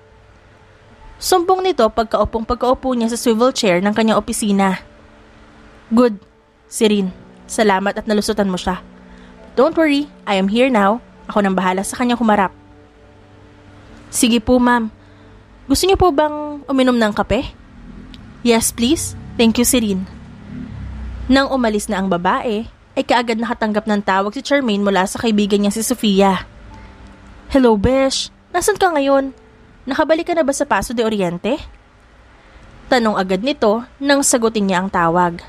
Sumbong nito pagkaupo niya sa swivel chair ng kanyang opisina. Good, Sirin. Salamat at nalusutan mo siya. Don't worry, I am here now. Ako nang bahala sa kanyang humarap. Sige po, ma'am. Gusto niyo po bang uminom ng kape? Yes, please. Thank you, Sirin. Nang umalis na ang babae, ay kaagad nakatanggap ng tawag si Charmaine mula sa kaibigan niya si Sofia. Hello, Besh. Nasaan ka ngayon? Nakabalik ka na ba sa Paso de Oriente? Tanong agad nito nang sagutin niya ang tawag.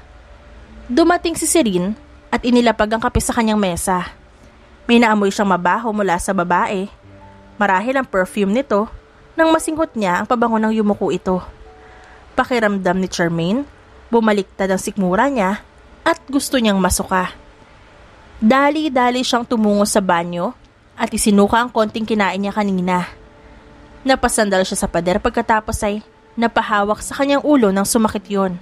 Dumating si Sirin at inilapag ang kape sa kanyang mesa. May naamoy siyang mabaho mula sa babae. Marahil ang perfume nito nang masinghot niya ang pabango ng yumuko ito. Pakiramdam ni Charmaine, bumaliktad ang sikmura niya at gusto niyang masuka. Dali-dali siyang tumungo sa banyo at isinuka ang konting kinain niya kanina. Napasandal siya sa pader pagkatapos ay napahawak sa kanyang ulo nang sumakit yon.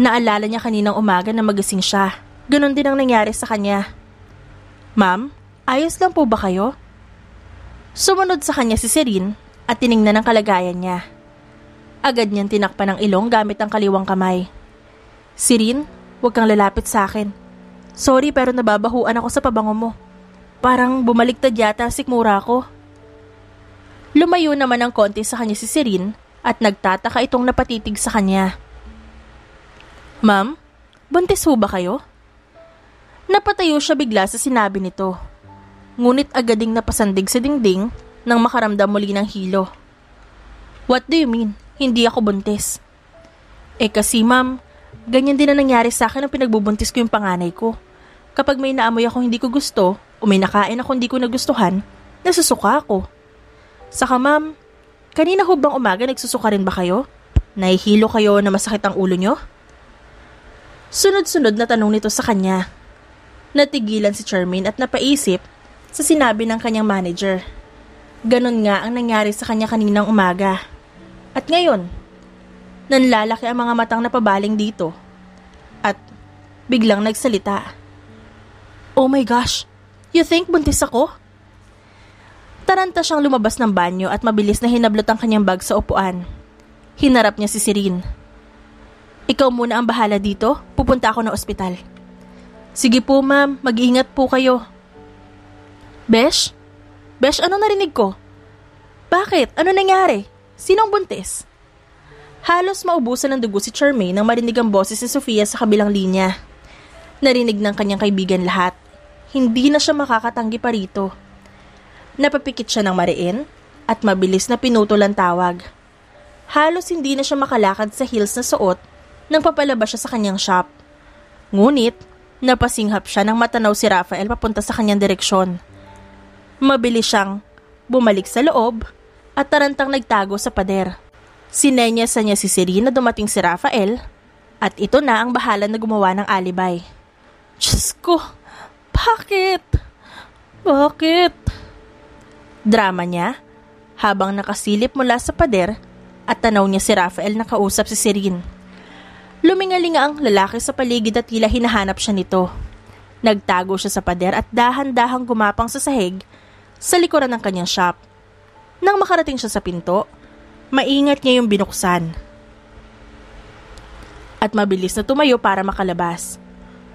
Naalala niya kaninang umaga na magising siya. Ganon din ang nangyari sa kanya. Ma'am, ayos lang po ba kayo? Sumunod sa kanya si Sirin at tiningnan ang kalagayan niya. Agad niyang tinakpan ng ilong gamit ang kaliwang kamay. Sirin, huwag kang lalapit sa akin. Sorry pero nababahuan ako sa pabango mo. Parang bumaliktad yata ang sikmura ko. Lumayo naman ng konti sa kanya si Sirin at nagtataka itong napatitig sa kanya. Ma'am, buntis ho ba kayo? Napatayo siya bigla sa sinabi nito. Ngunit agad ding napasandig sa dingding nang makaramdam muli ng hilo. What do you mean? Hindi ako buntis. Kasi ma'am, ganyan din na nangyari sa akin nang pinagbubuntis ko yung panganay ko. Kapag may naamoy ako hindi ko gusto o may nakain ako hindi ko nagustuhan, nasusuka ako. Saka ma'am, kanina ho bang umaga nagsusuka rin ba kayo? Nahihilo kayo na masakit ang ulo nyo? Sunod-sunod na tanong nito sa kanya. Natigilan si Charmaine at napaisip sa sinabi ng kanyang manager. Ganon nga ang nangyari sa kanya kaninang umaga. At ngayon, nanlalaki ang mga matang napabaling dito. At biglang nagsalita. Oh my gosh, you think buntis ako? Taranta siyang lumabas ng banyo at mabilis na hinablot ang kanyang bag sa upuan. Hinarap niya si Sirin. Ikaw muna ang bahala dito, pupunta ako ng ospital. Sige po ma'am, mag-iingat po kayo. Besh? Besh, ano narinig ko? Bakit? Ano nangyari? Sinong buntis? Halos maubusan ng dugo si Charmaine nang marinig ang boses ni Sofia sa kabilang linya. Narinig ng kanyang kaibigan lahat. Hindi na siya makakatanggi pa rito. Napapikit siya ng mariin at mabilis na pinutol ang tawag. Halos hindi na siya makalakad sa heels na suot nang papalabas siya sa kanyang shop. Ngunit, napasinghap siya nang matanaw si Rafael papunta sa kanyang direksyon. Mabilis siyang bumalik sa loob at tarantang nagtago sa pader. Sinenyasan niya si Sirin na dumating si Rafael at ito na ang bahala na gumawa ng alibay. Diyos ko, bakit? Bakit? Drama niya habang nakasilip mula sa pader at tanaw niya si Rafael na kausap si Sirin. Lumingalinga ang lalaki sa paligid at tila hinahanap siya nito. Nagtago siya sa pader at dahan-dahang gumapang sa sahig sa likuran ng kanyang shop. Nang makarating siya sa pinto, maingat niya yung binuksan. At mabilis na tumayo para makalabas.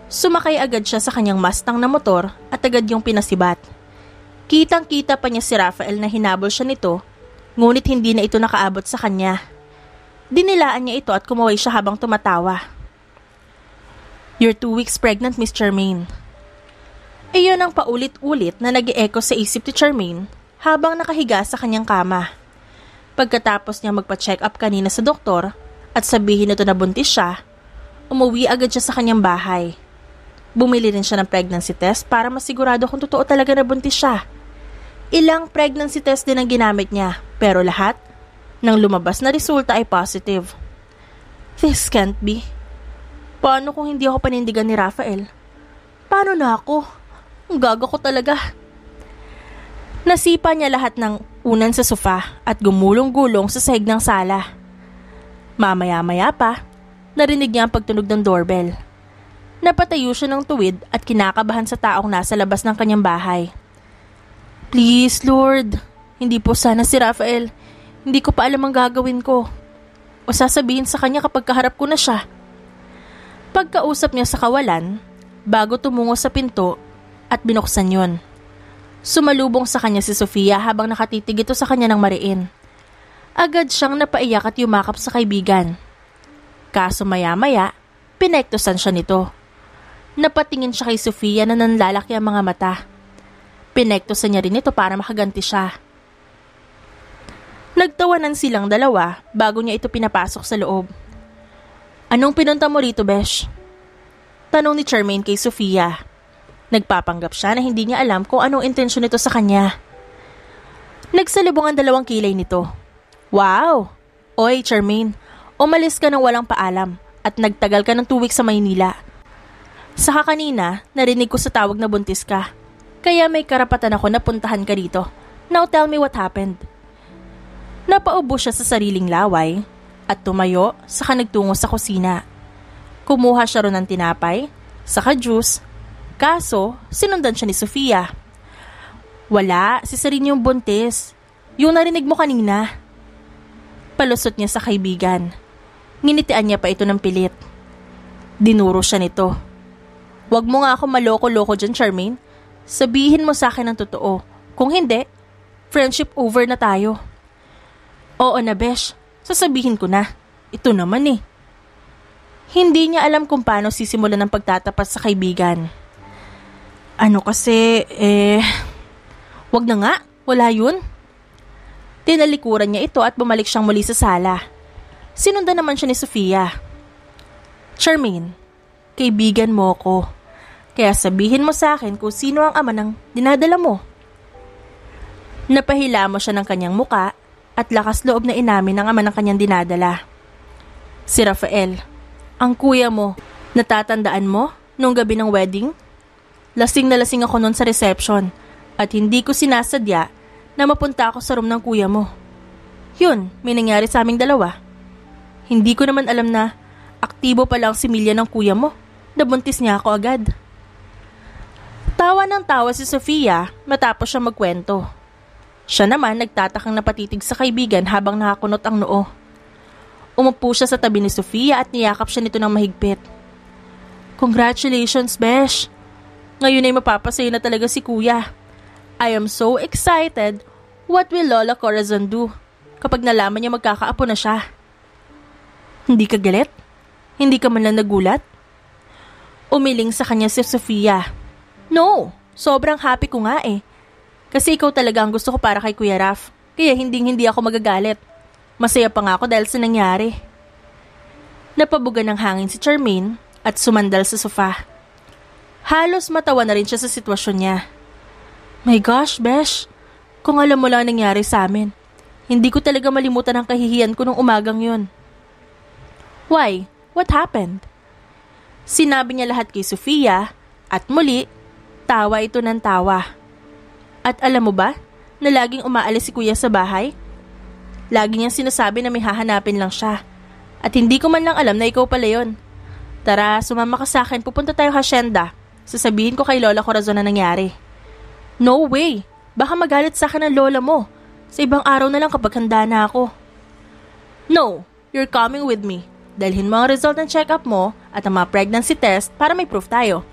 Sumakay agad siya sa kanyang Mustang na motor at agad yung pinasibat. Kitang-kita pa niya si Rafael na hinabol siya nito, ngunit hindi na ito nakaabot sa kanya. Dinilaan niya ito at kumaway siya habang tumatawa. You're 2 weeks pregnant, Miss Charmaine. Iyon ang paulit-ulit na nag-e-echo sa isip ni Charmaine habang nakahiga sa kanyang kama. Pagkatapos niya magpa-check up kanina sa doktor at sabihin nito na buntis siya, umuwi agad siya sa kanyang bahay. Bumili rin siya ng pregnancy test para masigurado kung totoo talaga na buntis siya. Ilang pregnancy test din ang ginamit niya, pero lahat ng lumabas na resulta ay positive. This can't be. Paano kung hindi ako panindigan ni Rafael? Paano na ako? Ang gaga ko talaga. Nasipa niya lahat ng unan sa sofa at gumulong-gulong sa sahig ng sala. Mamaya-maya pa, narinig niya ang pagtunog ng doorbell. Napatayo siya ng tuwid at kinakabahan sa taong nasa labas ng kanyang bahay. Please, Lord, hindi po sana si Rafael. Hindi ko pa alam ang gagawin ko. O sasabihin sa kanya kapag kaharap ko na siya. Pagkausap niya sa kawalan, bago tumungo sa pinto at binuksan yon. Sumalubong sa kanya si Sofia habang nakatitig ito sa kanya ng mariin. Agad siyang napaiyak at yumakap sa kaibigan. Kaso maya-maya, pinektosan siya nito. Napatingin siya kay Sofia na nanlalaki ang mga mata. Pinektosan niya rin ito para makaganti siya. Nagtawanan silang dalawa bago niya ito pinapasok sa loob. Anong pinunta mo rito, Besh? Tanong ni Charmaine kay Sofia. Nagpapanggap siya na hindi niya alam kung anong intensyon nito sa kanya. Nagsalubong ang dalawang kilay nito. Wow! Oy, Charmaine, umalis ka ng walang paalam at nagtagal ka ng 2 weeks sa Maynila. Saka kanina, narinig ko sa tawag na buntis ka. Kaya may karapatan ako na puntahan ka dito. Now tell me what happened. Napaubo siya sa sariling laway at tumayo saka nagtungo sa kusina. Kumuha siya ron ng tinapay, saka juice. Kaso, sinundan siya ni Sofia. Wala, si Serene yung buntis. Yung narinig mo kanina. Palusot niya sa kaibigan. Nginitian niya pa ito ng pilit. Dinuro siya nito. Huwag mo nga ako maloko-loko dyan, Charmaine. Sabihin mo sa akin ang totoo. Kung hindi, friendship over na tayo. Oo na, Besh. Sasabihin ko na. Ito naman eh. Hindi niya alam kung paano sisimulan ang pagtatapat sa kaibigan. Ano kasi, wag na nga, wala yun. Tinalikuran niya ito at bumalik siyang muli sa sala. Sinundan naman siya ni Sofia. Charmaine, kaibigan mo ko. Kaya sabihin mo sa akin kung sino ang ama ng dinadala mo. Napahila mo siya ng kanyang muka at lakas loob na inamin ang ama ng kanyang dinadala. Si Rafael, ang kuya mo, natatandaan mo nung gabi ng wedding? Lasing na lasing ako noon sa reception at hindi ko sinasadya na mapunta ako sa room ng kuya mo. Yun, may nangyari sa aming dalawa. Hindi ko naman alam na aktibo pa lang si Milya ng kuya mo. Nabuntis niya ako agad. Tawa ng tawa si Sofia matapos siya magkwento. Siya naman nagtatakang napatitig sa kaibigan habang nakakunot ang noo. Umupo siya sa tabi ni Sofia at niyakap siya nito ng mahigpit. Congratulations, Besh! Ngayon ay mapapasaya na talaga si kuya. I am so excited. What will Lola Corazon do kapag nalaman niya magkakaapo na siya? Hindi ka galit? Hindi ka man lang nagulat? Umiling sa kanya si Sofia. No, sobrang happy ko nga eh. Kasi ikaw talaga ang gusto ko para kay Kuya Raf. Kaya hindi ako magagalit. Masaya pa nga ako dahil sa nangyari. Napabuga ng hangin si Charmaine at sumandal sa sofa. Halos matawa na rin siya sa sitwasyon niya. My gosh, Besh. Kung alam mo lang nangyari sa amin, hindi ko talaga malimutan ang kahihiyan ko nung umagang yun. Why? What happened? Sinabi niya lahat kay Sofia at muli, tawa ito ng tawa. At alam mo ba na laging umaalis si kuya sa bahay? Lagi niyang sinasabi na may hahanapin lang siya. At hindi ko man lang alam na ikaw pala yun. Tara, sumama ka sa akin, pupunta tayo hacienda. Sasabihin ko kay Lola Corazon na nangyari. No way! Baka magalit sa akin ang lola mo. Sa ibang araw na lang kapag handa na ako. No, you're coming with me. Dalhin mo ang result ng check-up mo at ang mga pregnancy test para may proof tayo.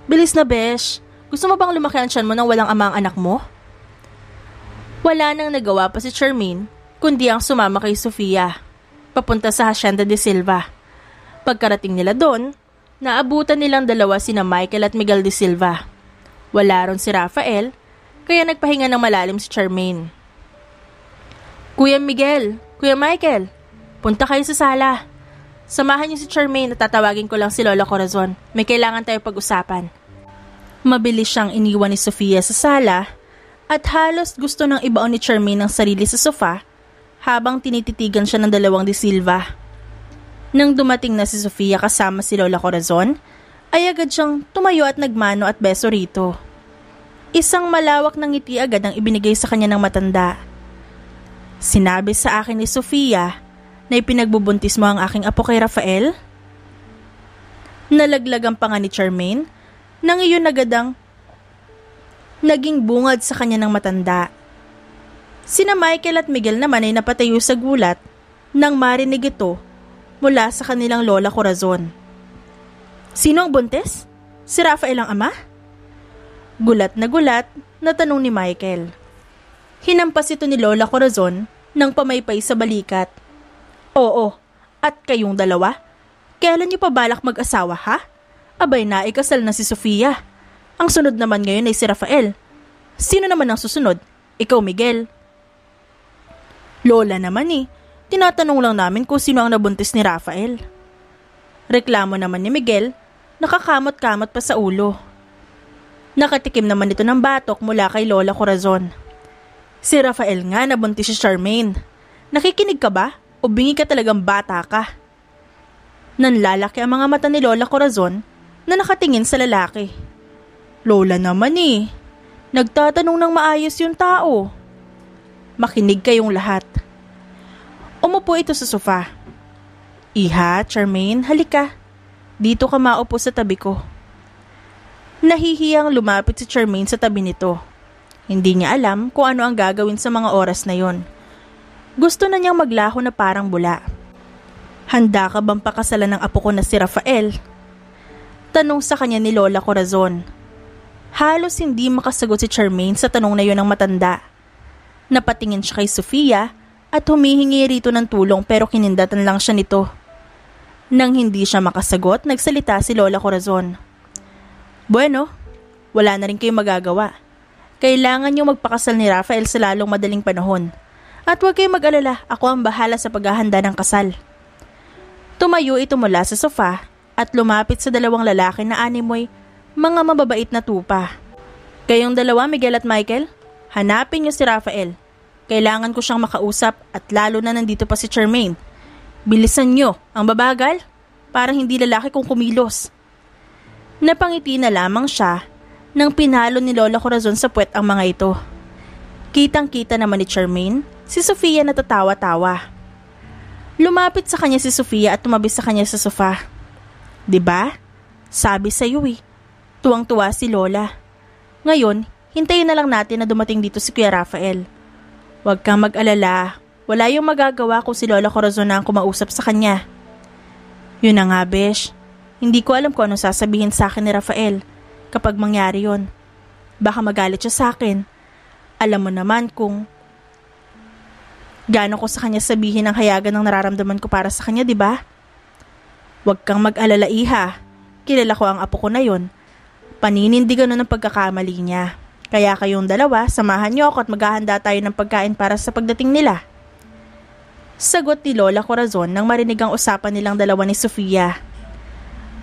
Bilis na, Besh. Gusto mo bang lumaki ang tiyan mo nang walang ama ang anak mo? Wala nang nagawa pa si Charmaine, kundi ang sumama kay Sofia. Papunta sa Hacienda de Silva. Pagkarating nila doon, naabutan nilang dalawa sina Michael at Miguel de Silva. Wala ron si Rafael, kaya nagpahinga ng malalim si Charmaine. Kuya Miguel, Kuya Michael, punta kayo sa sala. Samahan niyo si Charmaine at tatawagin ko lang si Lola Corazon. May kailangan tayo pag-usapan. Mabilis siyang iniwan ni Sofia sa sala at halos gusto nang ibaon ni Charmaine ang sarili sa sofa habang tinititigan siya ng dalawang Di Silva. Nang dumating na si Sofia kasama si Lola Corazon, ay agad siyang tumayo at nagmano at beso rito. Isang malawak na ngiti agad ang ibinigay sa kanya ng matanda. Sinabi sa akin ni Sofia na ipinagbubuntis mo ang aking apo kay Rafael? Nalaglagan pa nga ni Charmaine nang iyon agad ang naging bungad sa kanya ng matanda. Sina Michael at Miguel naman ay napatayo sa gulat nang marinig ito mula sa kanilang Lola Corazon. Sino ang buntis? Si Rafael ang ama? Gulat na tanong ni Michael. Hinampas ito ni Lola Corazon ng pamaypay sa balikat. Oo, at kayong dalawa? Kailan niyo pa balak mag-asawa ha? Abay na ikasal na si Sofia. Ang sunod naman ngayon ay si Rafael. Sino naman ang susunod? Ikaw, Miguel. Lola naman tinatanong lang namin kung sino ang nabuntis ni Rafael. Reklamo naman ni Miguel, nakakamot-kamot pa sa ulo. Nakatikim naman ito ng batok mula kay Lola Corazon. Si Rafael nga nabuntis si Charmaine. Nakikinig ka ba? O bingi ka talagang bata ka? Nanlalaki ang mga mata ni Lola Corazon na nakatingin sa lalaki. Lola naman nagtatanong ng maayos yung tao. Makinig kayong lahat. Umupo ito sa sofa. Iha, Charmaine, halika. Dito ka maupo sa tabi ko. Nahihiyang lumapit si Charmaine sa tabi nito. Hindi niya alam kung ano ang gagawin sa mga oras na yon. Gusto na niyang maglaho na parang bula. Handa ka bang pakasalan ng apo ko na si Rafael? Tanong sa kanya ni Lola Corazon. Halos hindi makasagot si Charmaine sa tanong na yon ng matanda. Napatingin siya kay Sofia at humihingi rito ng tulong pero kinindatan lang siya nito. Nang hindi siya makasagot, nagsalita si Lola Corazon. Bueno, wala na rin kayong magagawa. Kailangan niyo magpakasal ni Rafael sa lalong madaling panahon. At huwag kayong mag-alala, ako ang bahala sa paghahanda ng kasal. Tumayo ito mula sa sofa at lumapit sa dalawang lalaki na animoy mga mababait na tupa. Kayong dalawa, Miguel at Michael, hanapin niyo si Rafael. Kailangan ko siyang makausap at lalo na nandito pa si Charmaine. Bilisan niyo, ang babagal, parang hindi lalaki kung kumilos. Napangiti na lamang siya nang pinalo ni Lola Corazon sa puwet ang mga ito. Kitang-kita naman ni Charmaine, si Sofia natatawa-tawa. Lumapit sa kanya si Sofia at tumabi sa kanya sa sofa. Diba? Sabi sa iyo tuwang-tuwa si Lola. Ngayon, hintayin na lang natin na dumating dito si Kuya Rafael. Huwag kang mag-alala, wala yung magagawa kung si Lola Corazon na ang kumausap sa kanya. Yun na nga, besh. Hindi ko alam kung anong sasabihin sa akin ni Rafael kapag mangyari yon. Baka magalit siya sa akin. Alam mo naman kung gaano ko sa kanya sabihin ang hayagan ng nararamdaman ko para sa kanya, di ba? Huwag kang mag-alala, iha. Kilala ko ang apo ko na yon. Paninindigan nun ang pagkakamali niya. Kaya kayong dalawa, samahan niyo ako at maghahanda tayo ng pagkain para sa pagdating nila. Sagot ni Lola Corazon nang marinig ang usapan nilang dalawa ni Sofia.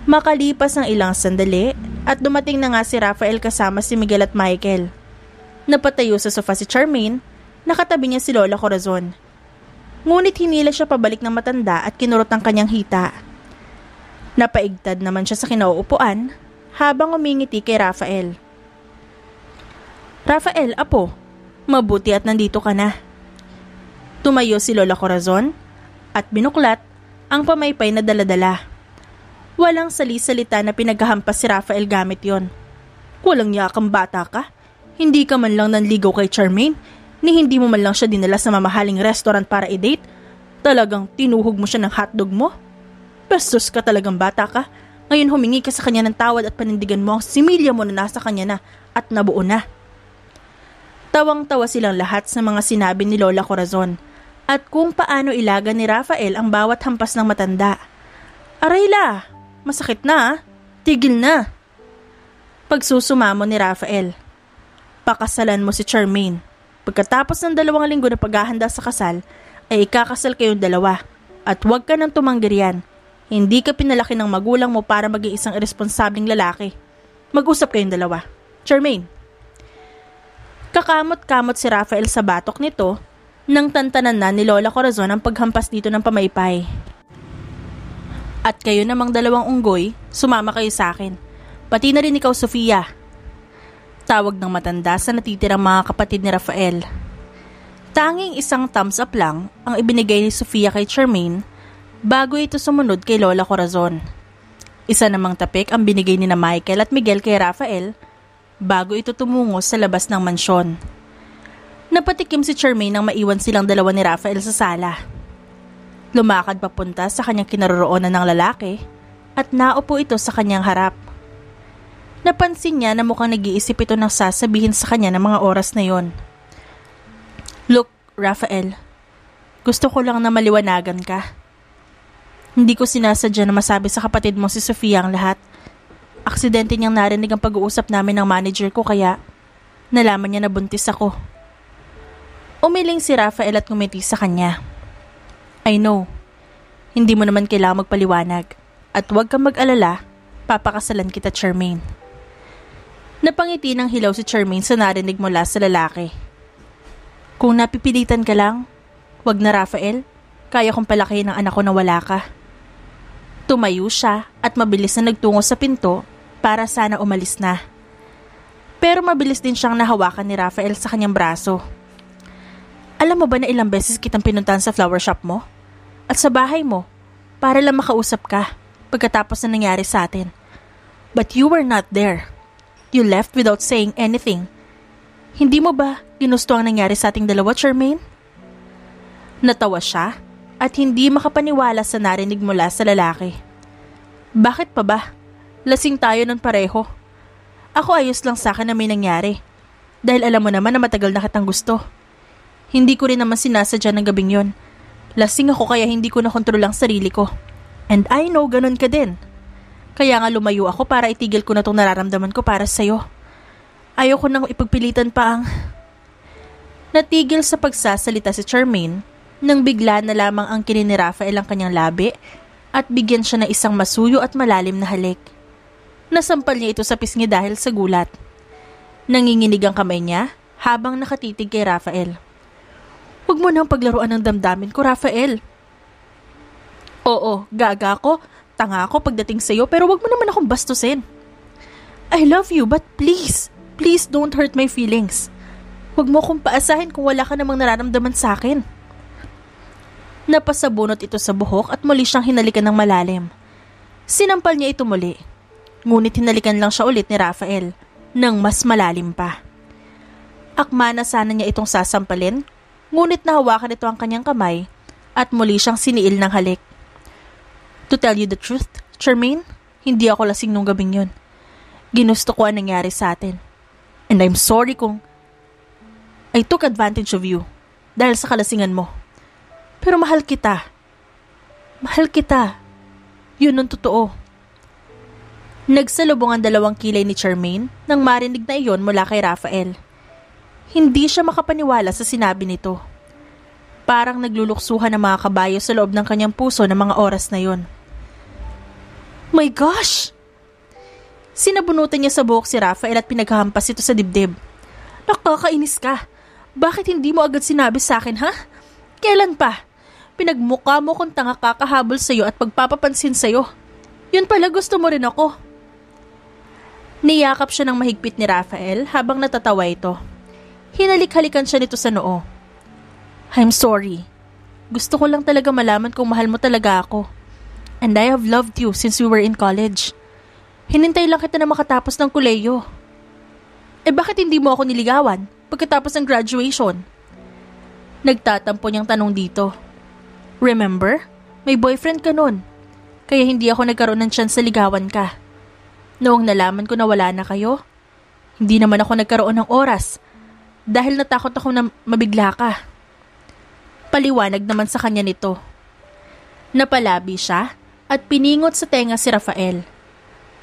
Makalipas ang ilang sandali at dumating na nga si Rafael kasama si Miguel at Michael. Napatayo sa sofa si Charmaine, nakatabi niya si Lola Corazon. Ngunit hinila siya pabalik ng matanda at kinurot ang kanyang hita. Napaigtad naman siya sa kinauupuan habang umingiti kay Rafael. Rafael, apo, mabuti at nandito ka na. Tumayo si Lola Corazon at binuklat ang pamaypay na daladala. Walang sali-salita na pinaghahampas si Rafael gamit yon. Walang yakang bata ka. Hindi ka man lang nanligaw kay Charmaine, ni hindi mo man lang siya dinala sa mamahaling restaurant para i-date. Talagang tinuhog mo siya ng hotdog mo. Bastos ka talagang bata ka. Ngayon humingi ka sa kanya ng tawad at panindigan mo ang similya mo na nasa kanya na at nabuo na. Tawang-tawa silang lahat sa mga sinabi ni Lola Corazon at kung paano ilaga ni Rafael ang bawat hampas ng matanda. Arayla! Masakit na, tigil na. Pagsusumamo ni Rafael. Pakasalan mo si Charmaine. Pagkatapos ng 2 linggo na paghahanda sa kasal, ay ikakasal kayong dalawa. At huwag ka nang tumanggi riyan. Hindi ka pinalaki ng magulang mo para maging isang irresponsableng lalaki. Mag-usap kayong dalawa. Charmaine. Kakamot-kamot si Rafael sa batok nito nang tantanan na ni Lola Corazon ang paghampas dito ng pamaypay. At kayo namang dalawang unggoy, sumama kayo sa akin. Pati na rin ikaw, Sofia. Tawag ng matanda sa natitirang mga kapatid ni Rafael. Tanging isang thumbs up lang ang ibinigay ni Sofia kay Charmaine bago ito sumunod kay Lola Corazon. Isa namang tapik ang binigay ni na Michael at Miguel kay Rafael bago ito tumungo sa labas ng mansyon. Napatikim si Charmaine nang maiwan silang dalawa ni Rafael sa sala. Lumakad papunta sa kanyang kinaroroonan ng lalaki at naupo ito sa kanyang harap. Napansin niya na mukhang nag-iisip ito ng sasabihin sa kanya ng mga oras na yon. Look, Rafael, gusto ko lang na maliwanagan ka. Hindi ko sinasadya na masabi sa kapatid mo si Sofia ang lahat. Aksidente niyang narinig ang pag-uusap namin ng manager ko kaya nalaman niya na buntis ako. Umiling si Rafael at ngumiti sa kanya. I know, hindi mo naman kailangang magpaliwanag at huwag kang mag-alala, papakasalan kita, Charmaine. Napangiti ng hilaw si Charmaine sa narinig mula sa lalaki. Kung napipilitan ka lang, wag na Rafael, kaya kong palakihin ang anak ko na wala ka. Tumayo siya at mabilis na nagtungo sa pinto para sana umalis na. Pero mabilis din siyang nahawakan ni Rafael sa kanyang braso. Alam mo ba na ilang beses kitang pinuntahan sa flower shop mo? At sa bahay mo, para lang makausap ka pagkatapos na nangyari sa atin. But you were not there. You left without saying anything. Hindi mo ba ginusto ang nangyari sa ating dalawa, Charmaine? Natawa siya at hindi makapaniwala sa narinig mula sa lalaki. Bakit pa ba? Lasing tayo ng pareho. Ako ayos lang sa akin na may nangyari. Dahil alam mo naman na matagal na kitang gusto. Hindi ko rin naman sinasadya ng gabing yon. Lasing ako kaya hindi ko nakontrol ang sarili ko. And I know ganun ka din. Kaya nga lumayo ako para itigil ko na itong nararamdaman ko para sa'yo. Ayoko nang ipagpilitan pa ang... Natigil sa pagsasalita si Charmaine nang bigla na lamang ang kinin ni Rafael ang kanyang labi at bigyan siya ng isang masuyo at malalim na halik. Nasampal niya ito sa pisngi dahil sa gulat. Nanginginig ang kamay niya habang nakatitig kay Rafael. Huwag mo nang paglaruan ng damdamin ko, Rafael. Oo, gaga ako, tanga ako pagdating sa'yo pero huwag mo naman akong bastusin. I love you but please don't hurt my feelings. Huwag mo akong paasahin kung wala ka namang nararamdaman sa akin. Napasabunot ito sa buhok at muli siyang hinalikan ng malalim. Sinampal niya ito muli. Ngunit hinalikan lang siya ulit ni Rafael nang mas malalim pa. Akma na sana niya itong sasampalin, ngunit nahawakan ito ang kanyang kamay at muli siyang siniil ng halik. To tell you the truth, Charmaine, hindi ako lasing nung gabing yun. Ginusto ko ang nangyari sa atin. And I'm sorry kung I took advantage of you dahil sa kalasingan mo. Pero mahal kita. Mahal kita. Yun ang totoo. Nagsalubong ang dalawang kilay ni Charmaine nang marinig na iyon mula kay Rafael. Hindi siya makapaniwala sa sinabi nito. Parang nagluluksuhan ng mga kabayo sa loob ng kanyang puso ng mga oras na yon. My gosh! Sinabunutan niya sa buhok si Rafael at pinaghampas ito sa dibdib. Nakakainis ka. Bakit hindi mo agad sinabi sa akin, ha? Kailan pa? Pinagmukha mo kung tanga kakahabol sa'yo at pagpapapansin sa'yo. Yun pala gusto mo rin ako. Niyakap siya ng mahigpit ni Rafael habang natatawa ito. Hinalik-halikan siya nito sa noo. I'm sorry. Gusto ko lang talaga malaman kung mahal mo talaga ako. And I have loved you since we were in college. Hinintay lang kita na makatapos ng koleyo. Bakit hindi mo ako niligawan pagkatapos ng graduation? Nagtatampo niyang tanong dito. Remember? May boyfriend ka nun. Kaya hindi ako nagkaroon ng chance sa ligawan ka. Noong nalaman ko na wala na kayo, hindi naman ako nagkaroon ng oras dahil natakot ako na mabigla ka. Paliwanag naman sa kanya nito. Napalabi siya at piningot sa tenga si Rafael.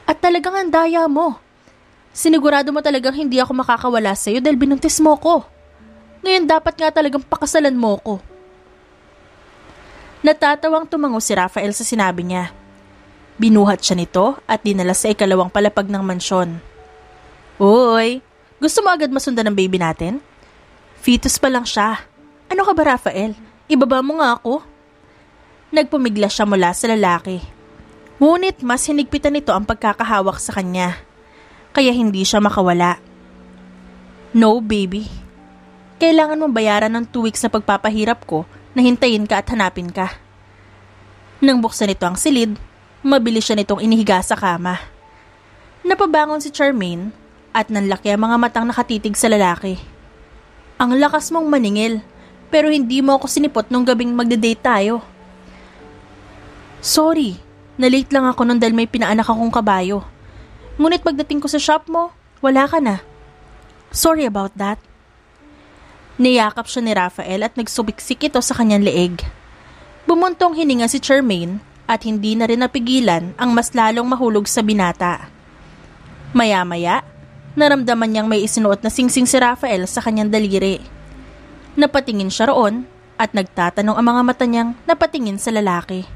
At talagang ang daya mo. Sinigurado mo talagang hindi ako makakawala sa iyo dahil binuntis mo ko. Ngayon dapat nga talagang pakasalan mo ko. Natatawang tumango si Rafael sa sinabi niya. Binuhat siya nito at dinala sa ikalawang palapag ng mansyon. Uy, gusto mo agad masundan ng baby natin? Fetus pa lang siya. Ano ka ba, Rafael? Ibaba mo nga ako. Nagpumiglas siya mula sa lalaki. Ngunit mas hinigpitan nito ang pagkakahawak sa kanya. Kaya hindi siya makawala. No, baby. Kailangan mong bayaran ng 2 weeks na pagpapahirap ko na hintayin ka at hanapin ka. Nang buksan nito ang silid, mabilis siya nitong inihiga sa kama. Napabangon si Charmaine at nanlaki ang mga matang nakatitig sa lalaki. Ang lakas mong maningil, pero hindi mo ako sinipot nung gabing magde-date tayo. Sorry, na-late lang ako nun dahil may pinaanak akong kabayo. Ngunit pagdating ko sa shop mo, wala ka na. Sorry about that. Niyakap siya ni Rafael at nagsubiksik ito sa kanyang leeg. Bumuntong hininga si Charmaine at hindi na rin napigilan ang mas lalong mahulog sa binata. Maya-maya, naramdaman niyang may isinuot na singsing si Rafael sa kanyang daliri. Napatingin siya roon at nagtatanong ang mga mata niyang napatingin sa lalaki.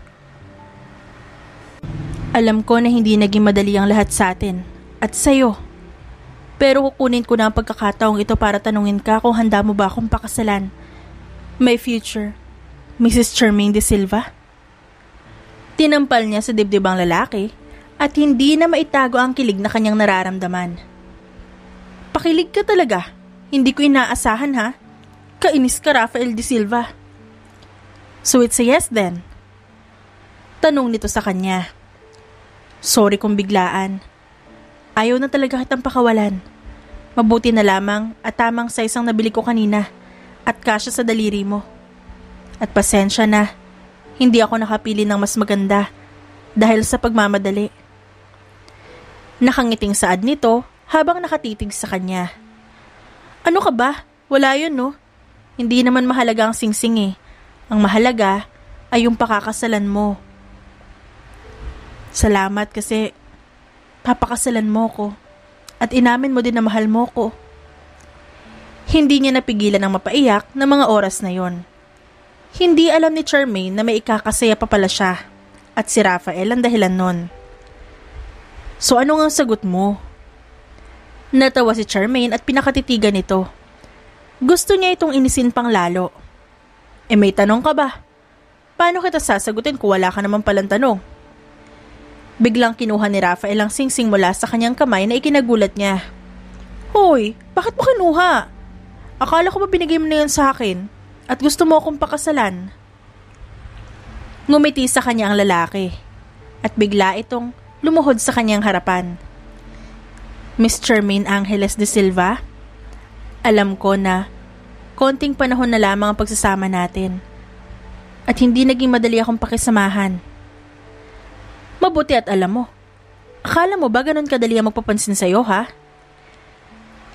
Alam ko na hindi naging madali ang lahat sa atin at sa'yo. Pero kukunin ko na ang pagkakataong ito para tanungin ka kung handa mo ba akong pakasalan. My future, Mrs. Charmaine de Silva? Tinampal niya sa dibdib ang lalaki at hindi na maitago ang kilig na kanyang nararamdaman. Pakilig ka talaga. Hindi ko inaasahan ha. Kainis ka, Rafael de Silva. So it's a yes then? Tanong nito sa kanya. Sorry kung biglaan. Ayaw na talaga kitang pakawalan. Mabuti na lamang at tamang size ang nabili ko kanina at kasya sa daliri mo. At pasensya na, hindi ako nakapili ng mas maganda dahil sa pagmamadali. Nakangiting saad nito habang nakatitig sa kanya. Ano ka ba? Wala yun no? Hindi naman mahalaga ang singsing eh. Ang mahalaga ay yung pakakasalan mo. Salamat kasi papakasalan mo ko at inamin mo din na mahal mo ko. Hindi niya napigilan ang mapaiyak na mga oras na yon. Hindi alam ni Charmaine na may ikakasaya pa pala siya at si Rafael ang dahilan nun. So ano nga ang sagot mo? Natawa si Charmaine at pinakatitigan nito. Gusto niya itong inisin pang lalo. May tanong ka ba? Paano kita sasagutin kung wala ka naman palang tanong? Biglang kinuha ni Rafael ang singsing mula sa kanyang kamay na ikinagulat niya. Hoy, bakit mo kinuha? Akala ko ba binigay mo na yan sa akin at gusto mo akong pakasalan? Ngumiti sa kanya ang lalaki at bigla itong lumuhod sa kanyang harapan. Miss Charmaine Angeles de Silva, alam ko na konting panahon na lamang ang pagsasama natin at hindi naging madali akong pakisamahan. Mabuti at alam mo. Akala mo ba ganun kadali ang magpapansin sa'yo, ha?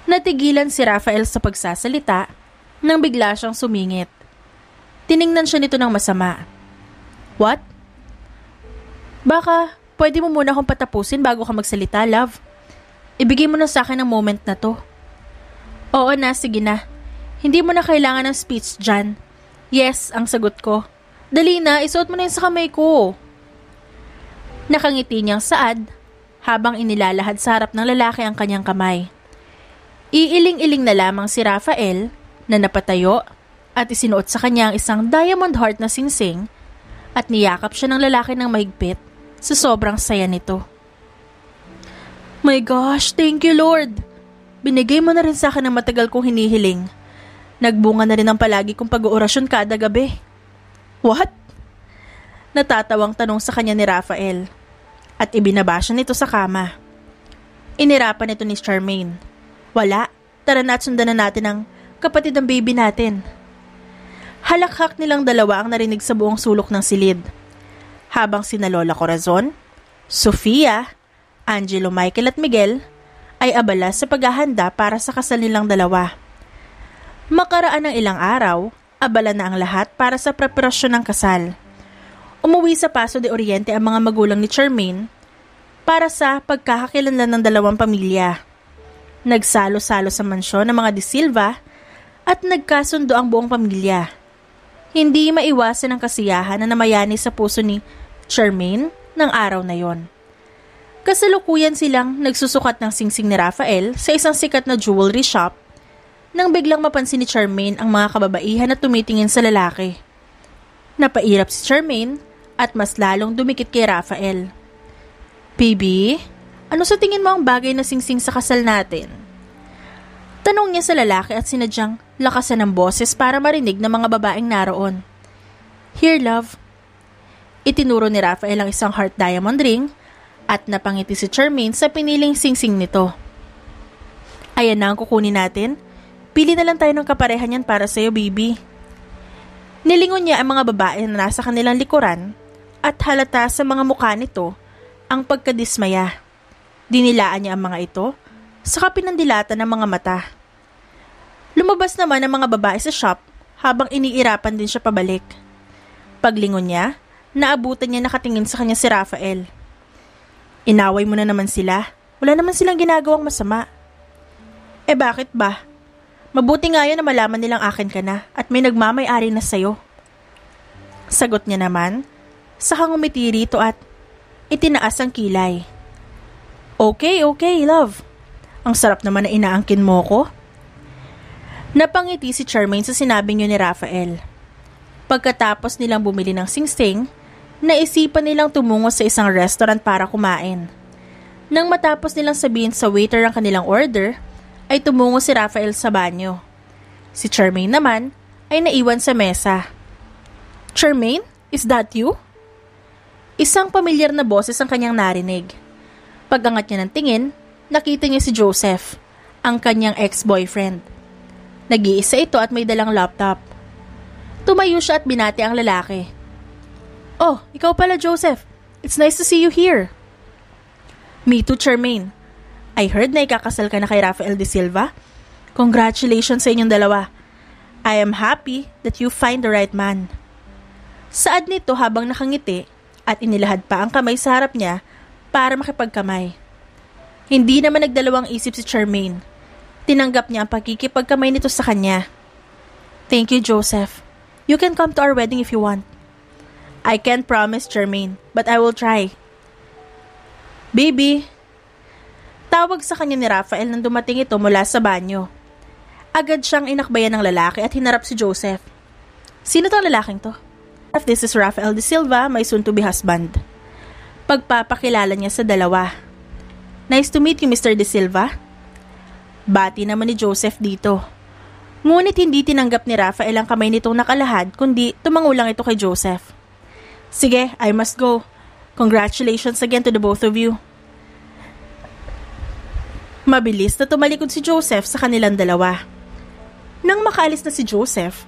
Natigilan si Rafael sa pagsasalita nang bigla siyang sumingit. Tiningnan siya nito ng masama. What? Baka pwede mo muna akong patapusin bago ka magsalita, love. Ibigay mo na sa akin ang moment na to. Oo na, sige na. Hindi mo na kailangan ng speech dyan. Yes, ang sagot ko. Dali na, isuot mo na yun sa kamay ko. Nakangiti niyang saad habang inilalahad sa harap ng lalaki ang kanyang kamay. Iiling-iling na lamang si Rafael na napatayo at isinuot sa kanya ang isang diamond heart na singsing at niyakap siya ng lalaki ng mahigpit sa sobrang saya nito. My gosh, thank you Lord! Binigay mo na rin sa akin ang matagal kong hinihiling. Nagbunga na rin ang palagi kong pag-oorasyon kada gabi. What? Natatawang tanong sa kanya ni Rafael at ibinaba siya nito sa kama. Inirapan ito ni Charmaine. Wala, tara na at sundan na natin ang kapatid ng baby natin. Halakhak nilang dalawa ang narinig sa buong sulok ng silid. Habang sina Lola Corazon, Sofia, Angelo, Michael at Miguel ay abala sa paghahanda para sa kasal nilang dalawa. Makaraan ng ilang araw, abala na ang lahat para sa preparasyon ng kasal. Umuwi sa Paso de Oriente ang mga magulang ni Charmaine para sa pagkakakilanlan ng dalawang pamilya. Nagsalo-salo sa mansyon ng mga de Silva at nagkasundo ang buong pamilya. Hindi maiwasan ang kasiyahan na namayani sa puso ni Charmaine ng araw na yon. Kasalukuyan silang nagsusukat ng singsing ni Rafael sa isang sikat na jewelry shop nang biglang mapansin ni Charmaine ang mga kababaihan na tumitingin sa lalaki. Napairap si Charmaine at mas lalong dumikit kay Rafael. "Baby, ano sa tingin mo ang bagay na singsing sa kasal natin?" Tanong niya sa lalaki at sinadyang lakasan ng boses para marinig ng mga babaeng naroon. "Here, love." Itinuro ni Rafael ang isang heart diamond ring at napangiti si Charmaine sa piniling singsing nito. "Ayan na ang kukunin natin. Pili na lang tayo ng kapareha niyan para sa'yo, baby." Nilingon niya ang mga babae na nasa kanilang likuran at halata sa mga mukha nito ang pagkadismaya. Dinilaan niya ang mga ito, saka pinandilatan ng mga mata. Lumabas naman ang mga babae sa shop habang iniirapan din siya pabalik. Paglingon niya, naabutan niya nakatingin sa kanya si Rafael. "Inaway mo na naman sila. Wala naman silang ginagawang masama." "Eh bakit ba? Mabuti nga yun na malaman nilang akin ka na at may nagmamay-ari na sa'yo." Sagot niya naman, saka ngumiti rito at itinaas ang kilay. Okay, love. Ang sarap naman na inaangkin mo ko." Napangiti si Charmaine sa sinabi niyo ni Rafael. Pagkatapos nilang bumili ng singsing, naisipan nilang tumungo sa isang restaurant para kumain. Nang matapos nilang sabihin sa waiter ang kanilang order, ay tumungo si Rafael sa banyo. Si Charmaine naman ay naiwan sa mesa. "Charmaine, is that you?" Isang pamilyar na boses ang kanyang narinig. Pag-angat niya ng tingin, nakita niya si Joseph, ang kanyang ex-boyfriend. Nag-iisa ito at may dalang laptop. Tumayo siya at binati ang lalaki. "Oh, ikaw pala, Joseph. It's nice to see you here." "Me too, Charmaine. I heard na ikakasal ka na kay Rafael De Silva. Congratulations sa inyong dalawa. I am happy that you find the right man." Saad nito habang nakangiti at inilahad pa ang kamay sa harap niya para makipagkamay. Hindi naman nagdalawang isip si Charmaine. Tinanggap niya ang pagkikipagkamay nito sa kanya. "Thank you, Joseph. You can come to our wedding if you want." "I can't promise, Charmaine, but I will try." "Baby." Tawag sa kanya ni Rafael nang dumating ito mula sa banyo. Agad siyang inakbayan ng lalaki at hinarap si Joseph. "Sino tong lalaking to?" "This is Rafael De Silva, my soon-to-be husband." Pagpapakilala niya sa dalawa. "Nice to meet you, Mr. De Silva." Bati naman ni Joseph dito. Ngunit hindi tinanggap ni Rafael ang kamay nitong nakalahad kundi tumangulang ito kay Joseph. "Sige, I must go. Congratulations again to the both of you." Mabilis na tumalikod si Joseph sa kanilang dalawa. Nang makaalis na si Joseph,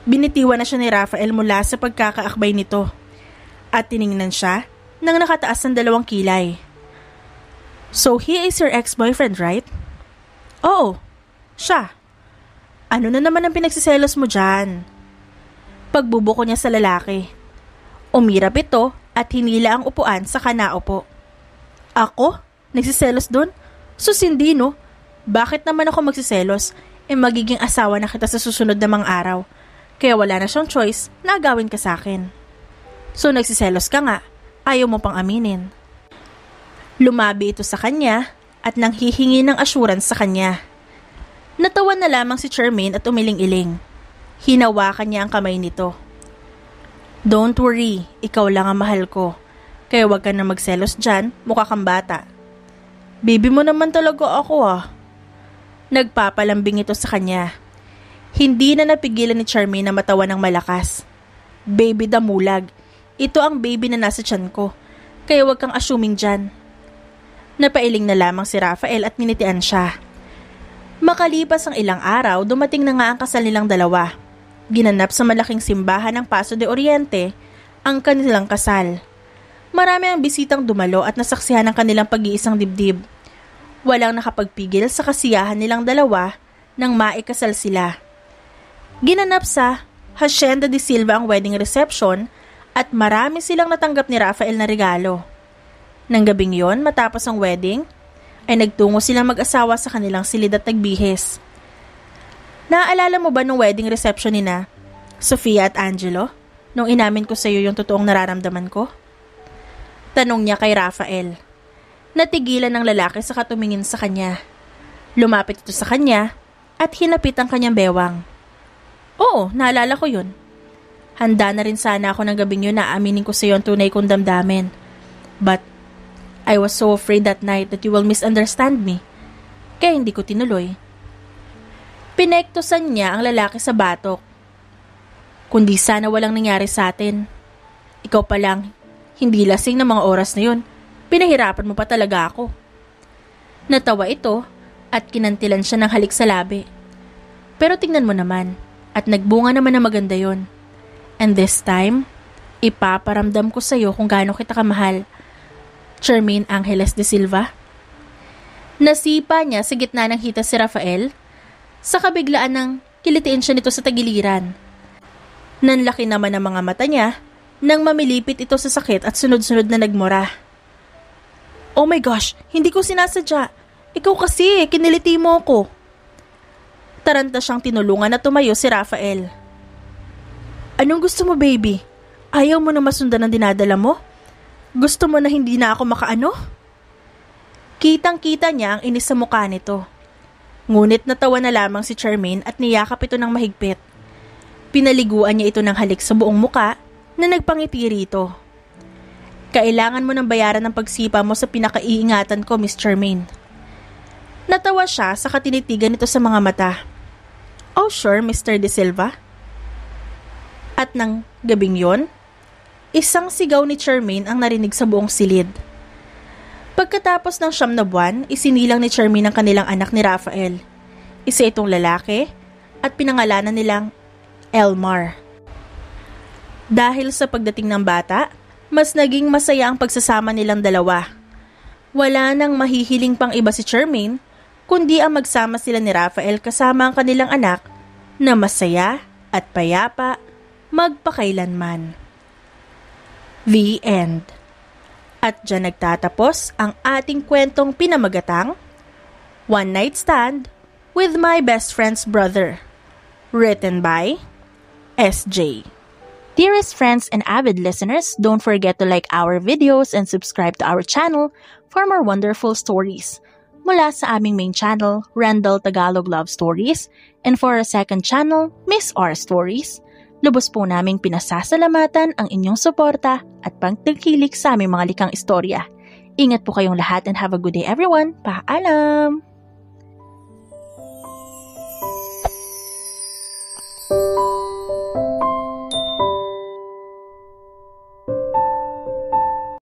binitiwan na siya ni Rafael mula sa pagkakaakbay nito at tiningnan siya nang nakataas ng dalawang kilay. "So he is your ex-boyfriend, right?" "Oo, siya." "Ano na naman ang pinagsiselos mo dyan?" Pagbubuko niya sa lalaki. Umirap ito at hinila ang upuan sa kanaupo. "Ako? Nagsiselos dun? Sus hindi no? Bakit naman ako magsiselos? Magiging asawa na kita sa susunod na mga araw. Kaya wala na siyang choice na agawin ka sa akin." "So nagsiselos ka nga, ayaw mo pang aminin." Lumabi ito sa kanya at nang hihingi ng assurance sa kanya. Natawa na lamang si Charmaine at umiling-iling. Hinawakan niya ang kamay nito. "Don't worry, ikaw lang ang mahal ko. Kaya wag ka na magselos dyan, mukha kang bata." "Baby mo naman talaga ako ah." Nagpapalambing ito sa kanya. Hindi na napigilan ni Charmaine na matawa ng malakas. "Baby damulag, ito ang baby na nasa tiyan ko. Kaya wag kang assuming dyan." Napailing na lamang si Rafael at ninitian siya. Makalipas ang ilang araw, dumating na nga ang kasal nilang dalawa. Ginanap sa malaking simbahan ng Paso de Oriente ang kanilang kasal. Marami ang bisitang dumalo at nasaksihan ang kanilang pag-iisang dibdib. Walang nakapagpigil sa kasiyahan nilang dalawa nang maikasal sila. Ginanap sa Hacienda de Silva ang wedding reception at marami silang natanggap ni Rafael na regalo. Nang gabing yon, matapos ang wedding, ay nagtungo silang mag-asawa sa kanilang silid at nagbihis. Naaalala mo ba nung wedding reception nina Sofia at Angelo? Nung inamin ko sa iyo yung totoong nararamdaman ko? Tanong niya kay Rafael. Natigilan ng lalaki sa katumingin sa kanya. Lumapit ito sa kanya at hinapit ang kanyang bewang. Oo, naalala ko yun. Handa na rin sana ako ng gabing yun na aminin ko sa iyo ang tunay kong damdamin. But I was so afraid that night that you will misunderstand me. Kaya hindi ko tinuloy. Pinektosan niya ang lalaki sa batok. Kundi sana walang nangyari sa atin. Ikaw pa lang, hindi lasing ng mga oras na yun. Pinahirapan mo pa talaga ako. Natawa ito at kinantilan siya ng halik sa labi. Pero tingnan mo naman, at nagbunga naman na maganda yon. And this time, ipaparamdam ko sa iyo kung gaano kita kamahal. Charmaine Angeles de Silva. Nasipa niya sa gitna ng hita si Rafael. Sa kabiglaan ng kilitiin siya nito sa tagiliran. Nanlaki naman ang mga mata niya nang mamilipit ito sa sakit at sunod-sunod na nagmura. Oh my gosh, hindi ko sinasadya. Ikaw kasi, kiniliti mo ako. Taranta siyang tinulungan na tumayo si Rafael. Anong gusto mo, baby? Ayaw mo na masundan ang dinadala mo? Gusto mo na hindi na ako makaano? Kitang-kita niya ang inis sa mukha nito. Ngunit natawa na lamang si Charmaine at niyakap ito ng mahigpit. Pinaliguan niya ito ng halik sa buong muka na nagpangiti rito. Kailangan mo ng bayaran ng pagsipa mo sa pinakaiingatan ko, Miss Charmaine. Natawa siya sa katinitigan nito sa mga mata. Oh sure, Mr. De Silva. At nang gabing yon, isang sigaw ni Charmaine ang narinig sa buong silid. Pagkatapos ng 9 na buwan, isinilang ni Charmaine ang kanilang anak ni Rafael. Isa itong lalaki at pinangalanan nilang Elmar. Dahil sa pagdating ng bata, mas naging masaya ang pagsasama nilang dalawa. Wala nang mahihiling pang iba si Charmaine, kundi ang magsama sila ni Rafael kasama ang kanilang anak na masaya at payapa magpakailanman. The end. At dyan nagtatapos ang ating kwentong pinamagatang One Night Stand with My Best Friend's Brother. Written by SJ. Dearest friends and avid listeners, don't forget to like our videos and subscribe to our channel for more wonderful stories. Mula sa aming main channel, Randall Tagalog Love Stories, and for our second channel, Miss R Stories, lubos po naming pinasasalamatan ang inyong suporta at pagtangkilik sa aming mga likang istorya. Ingat po kayong lahat and have a good day everyone. Paalam!